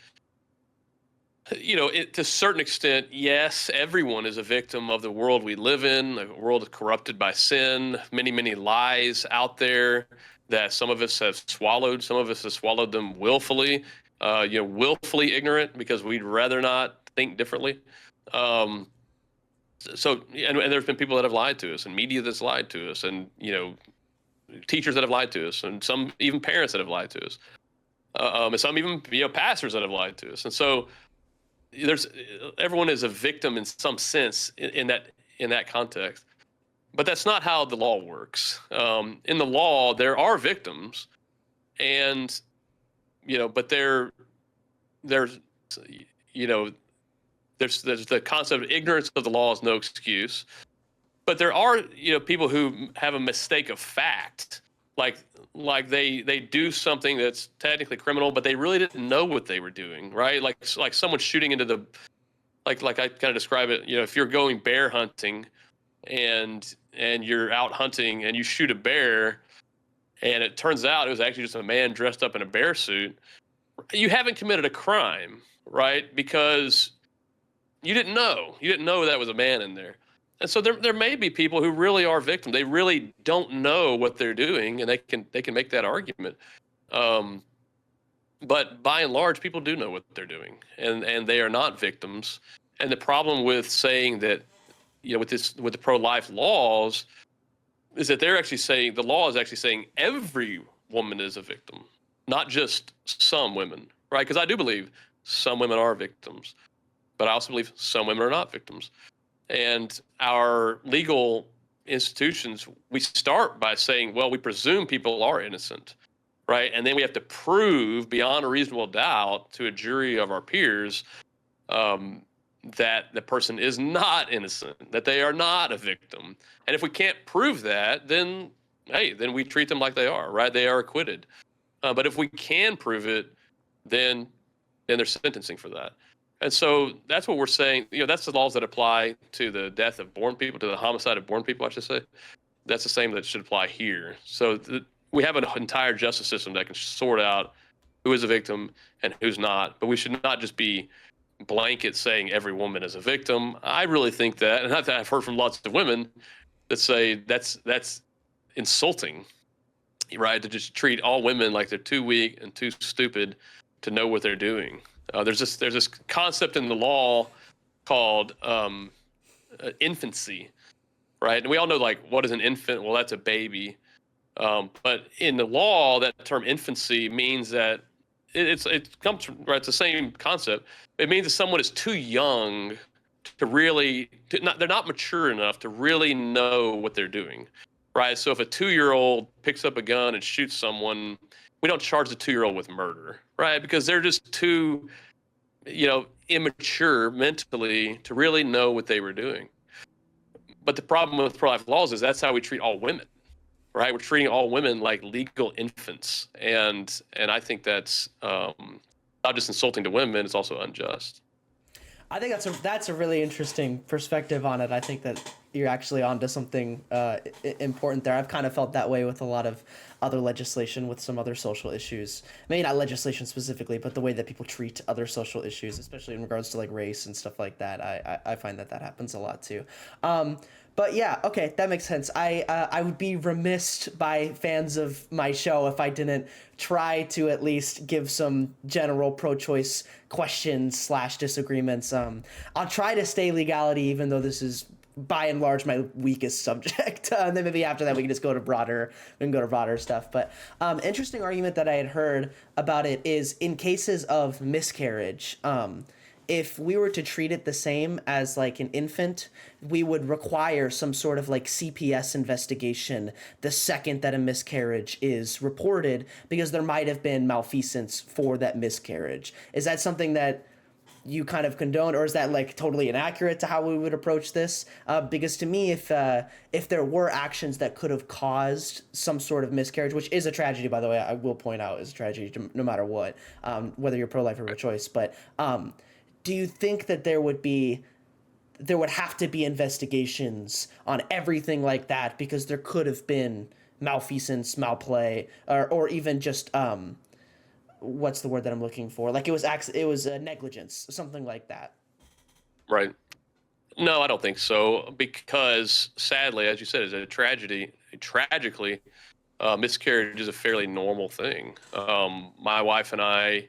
to a certain extent, yes, everyone is a victim of the world we live in. The world is corrupted by sin, many, many lies out there that some of us have swallowed. Some of us have swallowed them willfully, willfully ignorant, because we'd rather not think differently. And there's been people that have lied to us, and media that's lied to us, and teachers that have lied to us, and some even parents that have lied to us, and some even pastors that have lied to us. And so everyone is a victim in some sense in that context. But that's not how the law works. In the law, there are victims, and but there's the concept of ignorance of the law is no excuse. But there are people who have a mistake of fact, like they do something that's technically criminal, but they really didn't know what they were doing, right? Like someone shooting into the, like I kind of describe it, if you're going bear hunting and you're out hunting and you shoot a bear, and it turns out it was actually just a man dressed up in a bear suit, you haven't committed a crime, right? Because you didn't know that was a man in there. And so there may be people who really are victims. They really don't know what they're doing, and they can make that argument. But by and large, people do know what they're doing, and they are not victims. And the problem with saying that, with the pro-life laws, is that they're actually saying, the law is actually saying every woman is a victim, not just some women, right? Because I do believe some women are victims, but I also believe some women are not victims. And our legal institutions, we start by saying, well, we presume people are innocent. right? And then we have to prove beyond a reasonable doubt to a jury of our peers that the person is not innocent, that they are not a victim. And if we can't prove that, then hey, then we treat them like they are, right? They are acquitted. But if we can prove it, then there's sentencing for that. And so that's what we're saying. That's the laws that apply to the death of born people, to the homicide of born people, I should say. That's the same that should apply here. So we have an entire justice system that can sort out who is a victim and who's not. But we should not just be blanket saying every woman is a victim. I really think that, and I've heard from lots of women that say that's insulting, right? To just treat all women like they're too weak and too stupid to know what they're doing. There's this concept in the law called infancy, right? And we all know, like, what is an infant? Well, that's a baby. But in the law, that term infancy means that it comes from, right? It's the same concept. It means that someone is too young to really, they're not mature enough to really know what they're doing, right? So if a 2-year-old picks up a gun and shoots someone, we don't charge the 2-year-old with murder, right? Because they're just too, immature mentally to really know what they were doing. But the problem with pro-life laws is that's how we treat all women, right? We're treating all women like legal infants, and I think that's not just insulting to women; it's also unjust. I think that's a really interesting perspective on it. I think that you're actually onto something important there. I've kind of felt that way with a lot of other legislation with some other social issues. Maybe not legislation specifically, but the way that people treat other social issues, especially in regards to like race and stuff like that. I find that happens a lot too. But yeah, okay, that makes sense. I would be remiss by fans of my show if I didn't try to at least give some general pro-choice questions / disagreements. I'll try to stay legality, even though this is by and large my weakest subject. And then maybe after that we can just go to broader stuff. But interesting argument that I had heard about it is in cases of miscarriage. If we were to treat it the same as like an infant, we would require some sort of like CPS investigation the second that a miscarriage is reported, because there might have been malfeasance for that miscarriage. Is that something that you kind of condone, or is that like totally inaccurate to how we would approach this? Because to me, if there were actions that could have caused some sort of miscarriage, which is a tragedy, by the way, I will point out is a tragedy no matter what, whether you're pro-life or pro-choice, but do you think that there would have to be investigations on everything like that, because there could have been malfeasance, malplay, or even just what's the word that I'm looking for? Like it was negligence, something like that. Right. No, I don't think so, because sadly, as you said, it's a tragedy. Tragically, miscarriage is a fairly normal thing. My wife and I,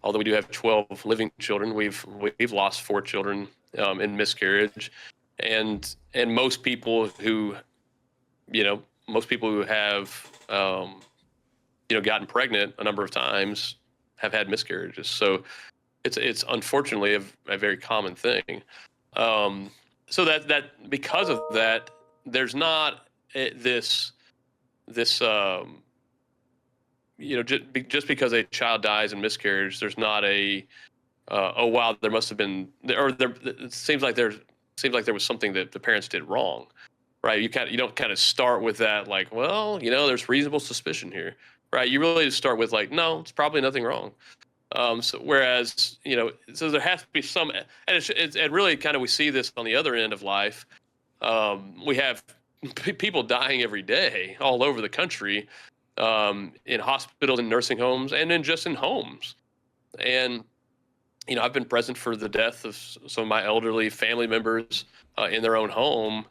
although we do have 12 living children, we've lost 4 children in miscarriage, and most people who have gotten pregnant a number of times have had miscarriages. So it's unfortunately a very common thing. So that because of that, there's not this just because a child dies in miscarriage, there's not oh wow, there must have been, or there. It seems like there was something that the parents did wrong, right? You don't kind of start with that, like, well, there's reasonable suspicion here, right? You really just start with like, no, it's probably nothing wrong. So whereas so there has to be some, and it's really kind of, we see this on the other end of life. We have people dying every day all over the country. In hospitals and nursing homes, and then just in homes. And, I've been present for the death of some of my elderly family members in their own home.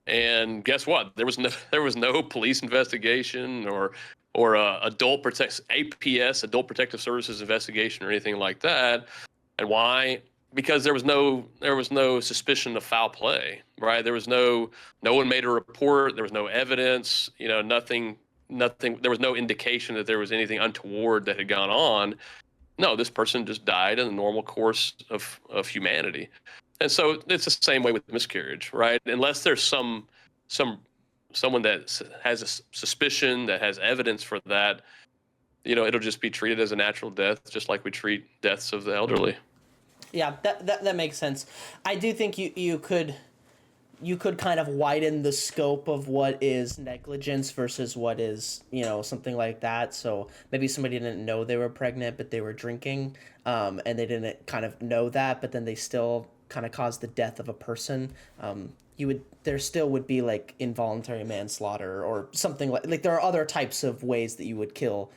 And guess what? There was no police investigation or adult protective services investigation or anything like that. And why? Because there was no suspicion of foul play, right? No one made a report. There was no evidence, nothing, there was no indication that there was anything untoward that had gone on. No, this person just died in the normal course of humanity. And so it's the same way with miscarriage, right? Unless there's someone that has a suspicion, that has evidence for that, it'll just be treated as a natural death, just like we treat deaths of the elderly. Yeah, that makes sense. I do think you could kind of widen the scope of what is negligence versus what is, something like that. So maybe somebody didn't know they were pregnant, but they were drinking, and they didn't kind of know that, but then they still kind of caused the death of a person. There still would be like involuntary manslaughter or something like there are other types of ways that you could kill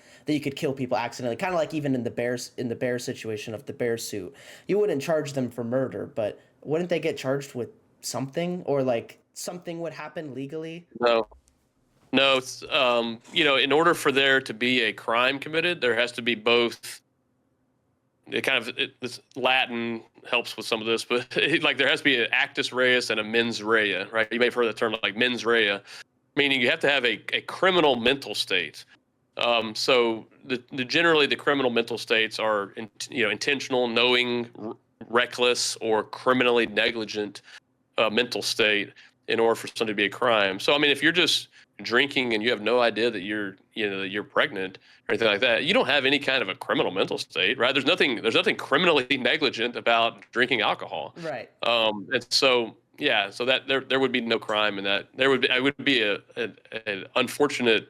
people accidentally. Kind of like even in the bear situation of the bear suit, you wouldn't charge them for murder, but wouldn't they get charged with something, or like something would happen legally? No, it's, in order for there to be a crime committed, there has to be both. This Latin helps with some of this, but like there has to be an actus reus and a mens rea, right? You may have heard the term like mens rea, meaning you have to have a criminal mental state. So generally the criminal mental states are intentional, knowing, reckless, or criminally negligent mental state in order for something to be a crime. So I mean, if you're just drinking and you have no idea that you're pregnant or anything like that, you don't have any kind of a criminal mental state, right? There's nothing criminally negligent about drinking alcohol, Right. And so so that there would be no crime in that. It would be an unfortunate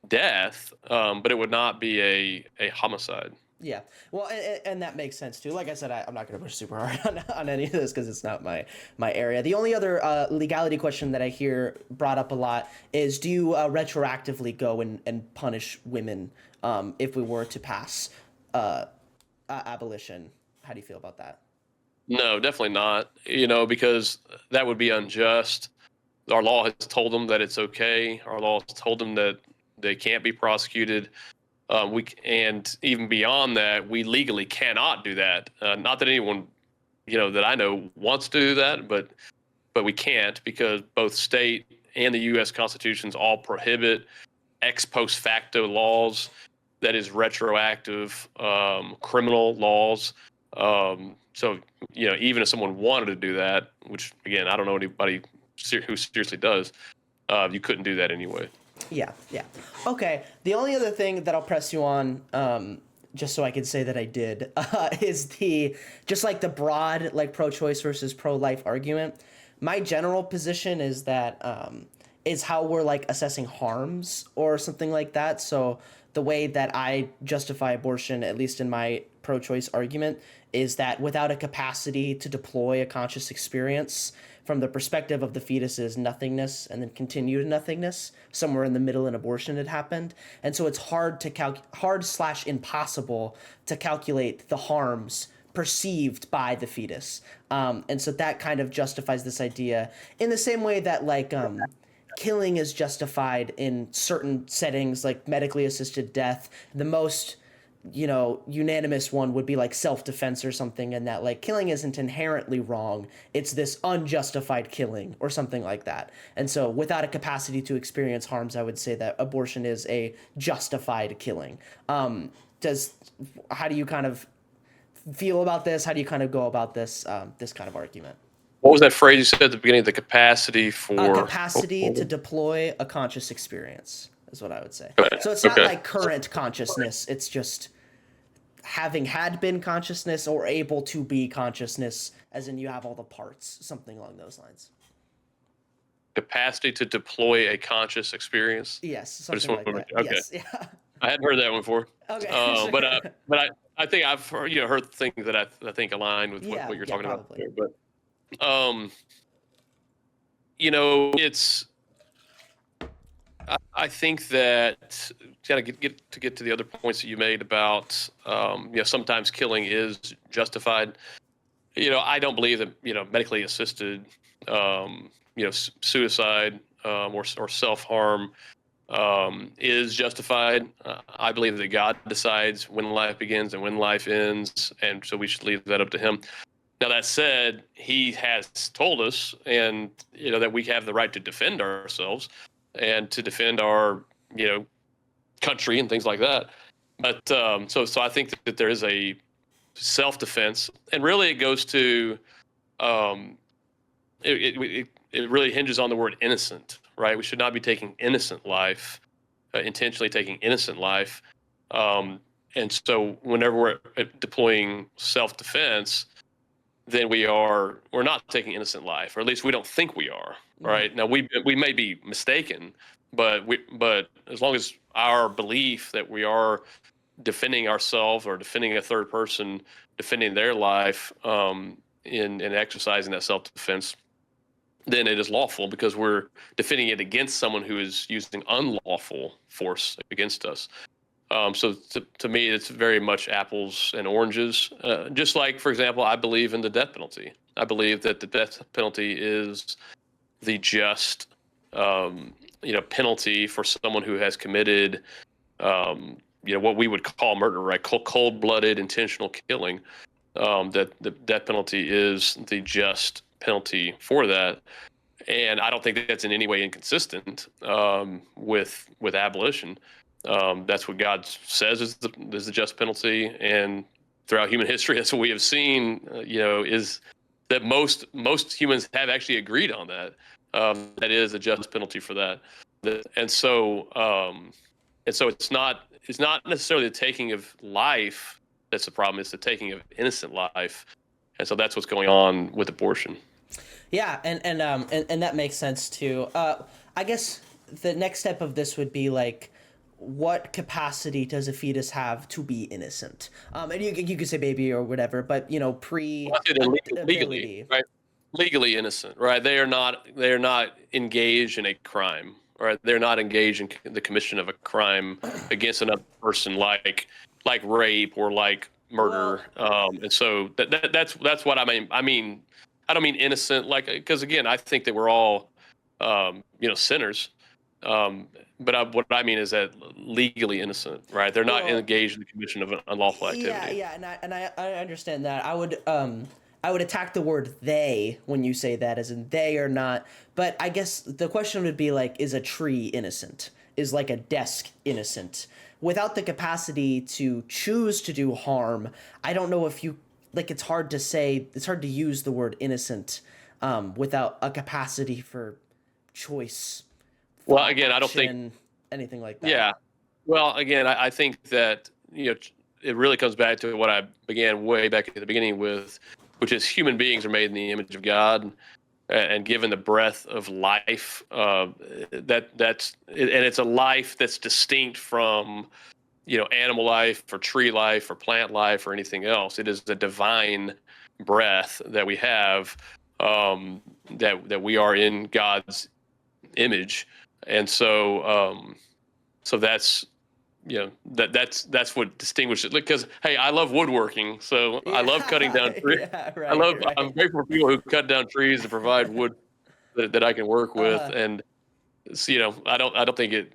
death, but it would not be a homicide. Yeah, well, and that makes sense too. Like I said, I'm not going to push super hard on any of this because it's not my area. The only other legality question that I hear brought up a lot is, do you retroactively go and punish women if we were to pass abolition? How do you feel about that? No, definitely not. Because that would be unjust. Our law has told them that it's okay. Our law has told them that they can't be prosecuted. And even beyond that, we legally cannot do that. Not that anyone, that I know wants to do that, but we can't, because both state and the U.S. constitutions all prohibit ex post facto laws, that is retroactive criminal laws. So even if someone wanted to do that, which again, I don't know anybody who seriously does, you couldn't do that anyway. Yeah. Okay. The only other thing that I'll press you on, just so I can say that I did, is just like the broad, like pro-choice versus pro-life argument. My general position is that is how we're like assessing harms or something like that. So the way that I justify abortion, at least in my pro-choice argument, is that without a capacity to deploy a conscious experience, from the perspective of the fetus's nothingness and then continued nothingness, somewhere in the middle an abortion had happened. And so it's hard/impossible to calculate the harms perceived by the fetus. And so that kind of justifies this idea in the same way that like killing is justified in certain settings, like medically assisted death. The most unanimous one would be like self-defense or something, and that like killing isn't inherently wrong. It's this unjustified killing or something like that. And so without a capacity to experience harms, I would say that abortion is a justified killing. How do you kind of feel about this? How do you kind of go about this this kind of argument? What was that phrase you said at the beginning? The capacity to deploy a conscious experience is what I would say. Okay. So it's not like current consciousness. It's just having had been consciousness or able to be consciousness, as in you have all the parts, something along those lines. Capacity to deploy a conscious experience. Yes, something like that. Okay. Yes, yeah. I hadn't heard that one before. Okay. But I think I've heard things that I think align with what you're talking about there. But it's. I think that kind of get to the other points that you made about sometimes killing is justified. I don't believe that medically assisted suicide or self-harm is justified. I believe that God decides when life begins and when life ends, and so we should leave that up to Him. Now, that said, He has told us, and that we have the right to defend ourselves and to defend our, country and things like that. But so I think that there is a self-defense, and really it goes to, it really hinges on the word innocent, right? We should not be taking innocent life, intentionally taking innocent life. And so whenever we're deploying self-defense, then we're not taking innocent life, or at least we don't think we are. Right now, we may be mistaken, but as long as our belief that we are defending ourselves or defending a third person, defending their life, in exercising that self-defense, then it is lawful because we're defending it against someone who is using unlawful force against us. So to me, it's very much apples and oranges. Just like, for example, I believe in the death penalty. I believe that the death penalty is the just, penalty for someone who has committed, what we would call murder, right? Cold-blooded, intentional killing. That the death penalty is the just penalty for that. And I don't think that's in any way inconsistent with abolition. That's what God says is the just penalty, and throughout human history, that's what we have seen. Is that most humans have actually agreed on that. That is a just penalty for that, and so it's not necessarily the taking of life that's the problem. It's the taking of innocent life, and so that's what's going on with abortion. Yeah, and that makes sense too. I guess the next step of this would be like, what capacity does a fetus have to be innocent? And you could say baby or whatever, but Legally, right? Legally innocent, right? They are not engaged in a crime, right? They're not engaged in the commission of a crime against another person, like rape or like murder. And so that's what I mean. I don't mean innocent, like, because again, I think that we're all sinners. But what I mean is that legally innocent, right? They're not engaged in the commission of an unlawful activity. Yeah, and I understand that. I would attack the word they when you say that, as in they are not. But I guess the question would be like, is a tree innocent? Is like a desk innocent? Without the capacity to choose to do harm, I don't know if you like. It's hard to say. It's hard to use the word innocent without a capacity for choice. Well, again, I don't think anything like that. Yeah. Well, again, I think that it really comes back to what I began way back at the beginning with, which is human beings are made in the image of God, and given the breath of life, that's and it's a life that's distinct from animal life or tree life or plant life or anything else. It is the divine breath that we have, that we are in God's image. And so that's that's what distinguishes it. Because hey, I love woodworking, so I love cutting down trees. Yeah, right, I'm grateful for people who cut down trees and provide wood that I can work with. And so, I don't think it.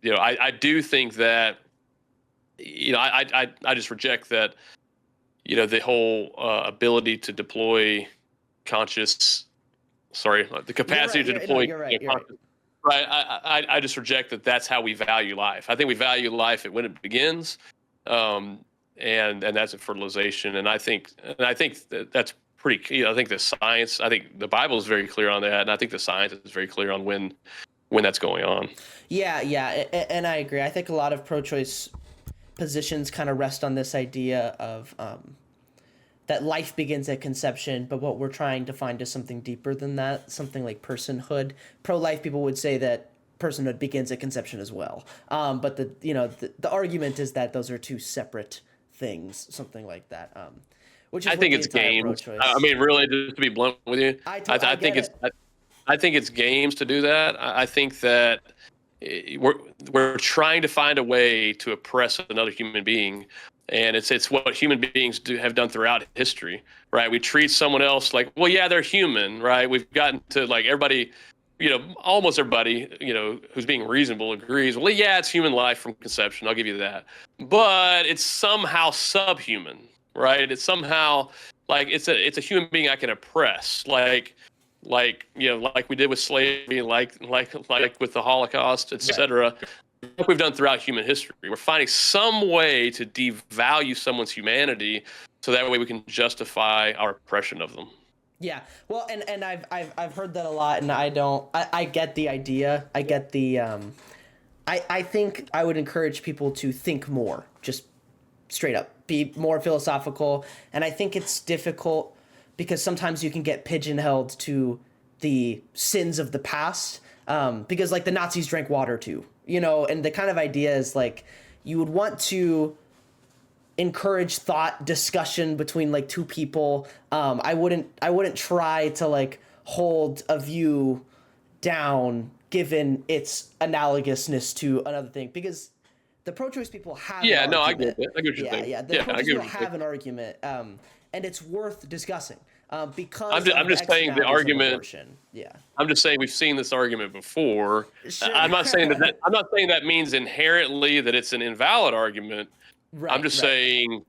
I do think that I just reject that. The whole ability to deploy the capacity to deploy. You're right. Right. I just reject that. That's how we value life. I think we value life when it begins, and that's at fertilization. And I think that's pretty key. I think the Bible is very clear on that, and I think the science is very clear on when that's going on. Yeah, and I agree. I think a lot of pro-choice positions kind of rest on this idea of that life begins at conception, but what we're trying to find is something deeper than that, something like personhood. Pro-life people would say that personhood begins at conception as well. But the argument is that those are two separate things, something like that. Which is I think it's games. I mean, really, just to be blunt with you, I think it's games to do that. I think that we're trying to find a way to oppress another human being. And it's what human beings have done throughout history, right? We treat someone else like, well, yeah, they're human, right? We've gotten to like everybody, almost everybody, who's being reasonable agrees. Well, yeah, it's human life from conception. I'll give you that. But it's somehow subhuman, right? It's somehow like it's a human being I can oppress, like like we did with slavery, like with the Holocaust, etc. Like we've done throughout human history. We're finding some way to devalue someone's humanity, so that way we can justify our oppression of them. Yeah, well, and I've heard that a lot, and I get the idea. I I think I would encourage people to think more, just straight up, be more philosophical. And I think it's difficult because sometimes you can get pigeonholed to the sins of the past, because like the Nazis drank water too, and the kind of idea is like you would want to encourage thought discussion between like two people. I wouldn't try to like hold a view down given its analogousness to another thing, because the pro-choice people have Yeah, an no, I argument. get it. I get what you're saying. Yeah. The Yeah, I pro-choice get people what you're have saying. an argument, and it's worth discussing, because I'm just saying the externalities of argument. abortion. Yeah. I'm just saying we've seen this argument before. Sure. I'm not saying I'm not saying that means inherently that it's an invalid argument. I'm just saying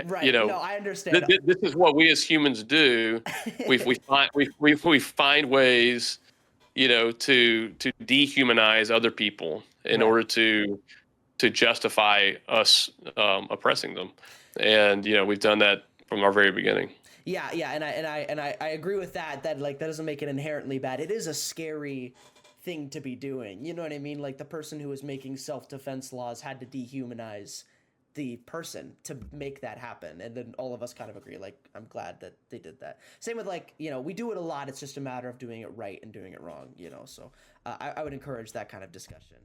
Right. No, I understand. This is what we as humans do. We find ways, to dehumanize other people in order to justify us oppressing them, and we've done that from our very beginning. Yeah, and I agree with that. That like that doesn't make it inherently bad. It is a scary thing to be doing. You know what I mean? Like the person who was making self-defense laws had to dehumanize the person to make that happen, and then all of us kind of agree. Like I'm glad that they did that. Same with like we do it a lot. It's just a matter of doing it right and doing it wrong. So I would encourage that kind of discussion.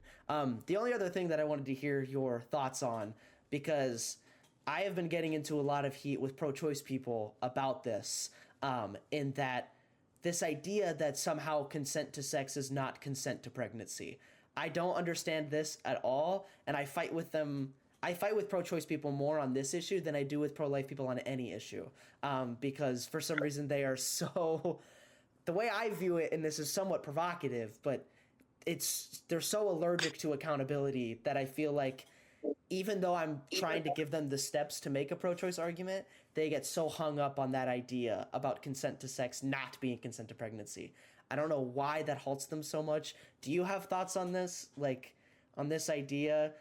The only other thing that I wanted to hear your thoughts on, because I have been getting into a lot of heat with pro-choice people about this, in that this idea that somehow consent to sex is not consent to pregnancy. I don't understand this at all, and I fight with them. I fight with pro-choice people more on this issue than I do with pro-life people on any issue, because for some reason they are so. The way I view it, and this is somewhat provocative, but they're so allergic to accountability that I feel like even though I'm trying to give them the steps to make a pro-choice argument, they get so hung up on that idea about consent to sex not being consent to pregnancy. I don't know why that halts them so much. Do you have thoughts on this? Like, on this idea?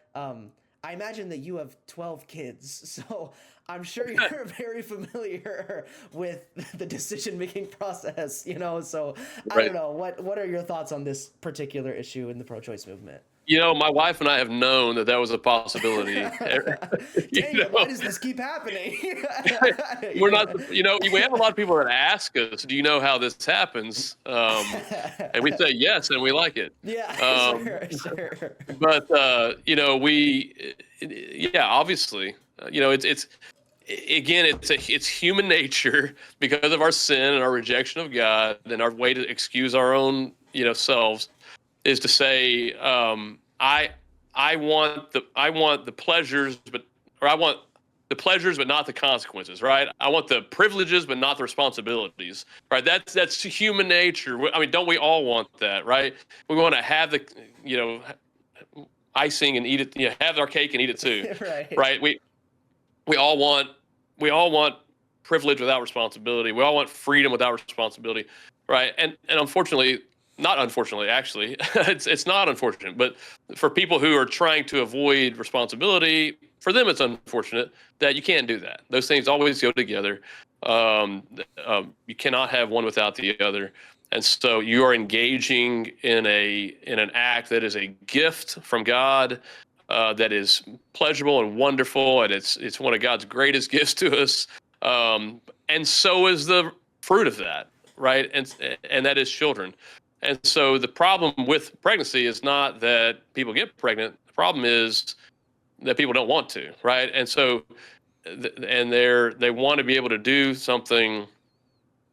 I imagine that you have 12 kids, so I'm sure you're very familiar with the decision-making process, so I don't know. What are your thoughts on this particular issue in the pro-choice movement? My wife and I have known that was a possibility. Dang, why does this keep happening? We're not, we have a lot of people that ask us, do you know how this happens? And we say yes, and we like it. Yeah, sure. But, obviously, it's human nature because of our sin and our rejection of God and our way to excuse our own, selves, is to say, I want the pleasures, but not the consequences, right? I want the privileges, but not the responsibilities, right? That's human nature. I mean, don't we all want that, right? We want to have the, icing and eat it, have our cake and eat it too, right? We all want privilege without responsibility. We all want freedom without responsibility, right? And unfortunately. Not unfortunately, actually, it's not unfortunate, but for people who are trying to avoid responsibility, for them it's unfortunate that you can't do that. Those things always go together. You cannot have one without the other, and so you are engaging in an act that is a gift from God, that is pleasurable and wonderful, and it's one of God's greatest gifts to us. And so is the fruit of that, right? And that is children. And so the problem with pregnancy is not that people get pregnant. The problem is that people don't want to, right? And so, they want to be able to do something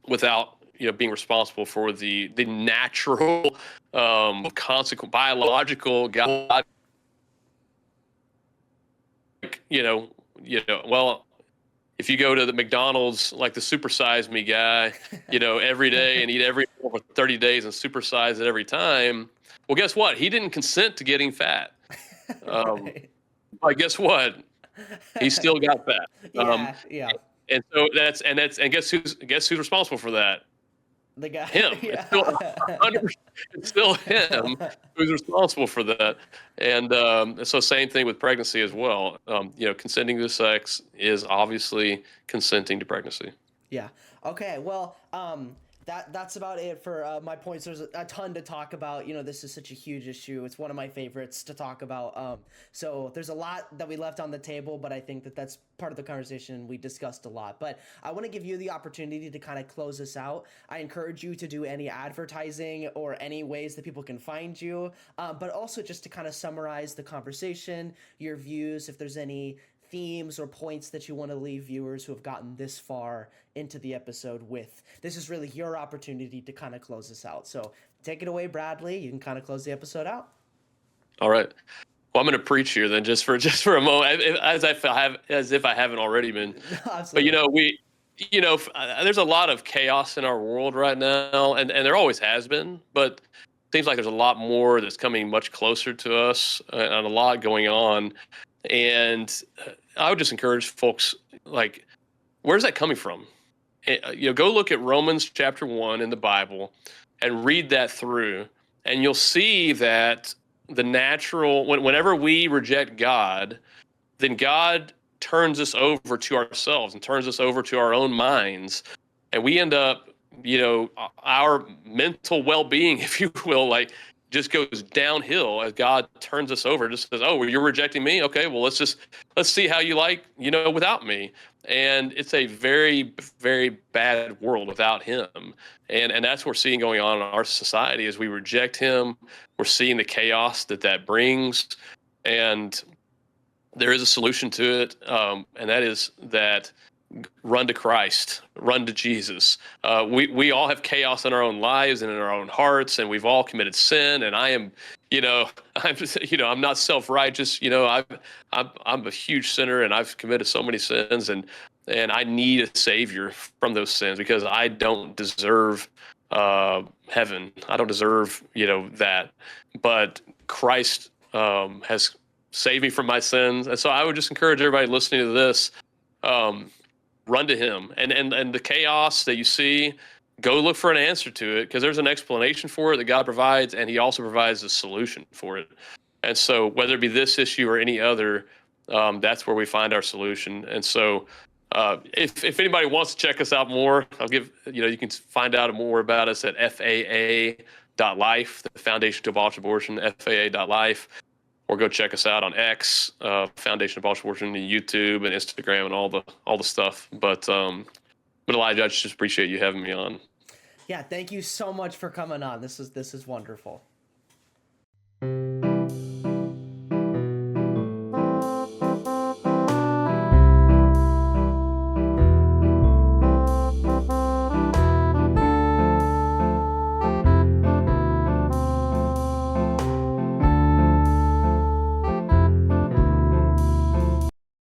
without, being responsible for the natural, consequent biological God. Well. If you go to the McDonald's, like the supersize me guy, every day and eat every meal for 30 days and supersize it every time, well, guess what? He didn't consent to getting fat. But guess what? He still got fat. Yeah. And so and guess who's responsible for that? The guy. Him. Yeah. It's still him who's responsible for that. And so same thing with pregnancy as well. Consenting to sex is obviously consenting to pregnancy. Yeah. Okay. Well, That's about it for my points. There's a ton to talk about. This is such a huge issue. It's one of my favorites to talk about. So there's a lot that we left on the table, but I think that that's part of the conversation. We discussed a lot, but I want to give you the opportunity to kind of close this out. I encourage you to do any advertising or any ways that people can find you, but also just to kind of summarize the conversation, your views, if there's any themes or points that you want to leave viewers who have gotten this far into the episode with. This is really your opportunity to kind of close this out. So take it away, Bradley. You can kind of close the episode out. All right. Well, I'm going to preach here then, just for a moment, as if I haven't already been. Absolutely. But there's a lot of chaos in our world right now, and there always has been. But it seems like there's a lot more that's coming much closer to us, and a lot going on. And I would just encourage folks, like, where's that coming from? Go look at Romans chapter 1 in the Bible and read that through, and you'll see that the natural, whenever we reject God, then God turns us over to ourselves and turns us over to our own minds, and we end up, our mental well-being, if you will, like, just goes downhill as God turns us over. Just says, "Oh, well, you're rejecting me. Okay, well, let's see how you like, without me." And it's a very, very bad world without Him. And that's what we're seeing going on in our society as we reject Him. We're seeing the chaos that brings, and there is a solution to it, and that is that run to Christ, run to Jesus. We all have chaos in our own lives and in our own hearts, and we've all committed sin. And I am, I'm not self-righteous. I'm a huge sinner, and I've committed so many sins, and I need a Savior from those sins because I don't deserve heaven. I don't deserve, that. But Christ has saved me from my sins, and so I would just encourage everybody listening to this. Run to Him, and the chaos that you see, go look for an answer to it, because there's an explanation for it that God provides, and He also provides a solution for it. And so whether it be this issue or any other, that's where we find our solution. And so if anybody wants to check us out more, I'll give, you can find out more about us at FAA.life, the Foundation to Abolish Abortion, FAA.life. Or go check us out on X, Foundation of Abolish Abortion, and YouTube and Instagram and all the stuff. But Elijah, I just appreciate you having me on. Yeah, thank you so much for coming on. This is wonderful.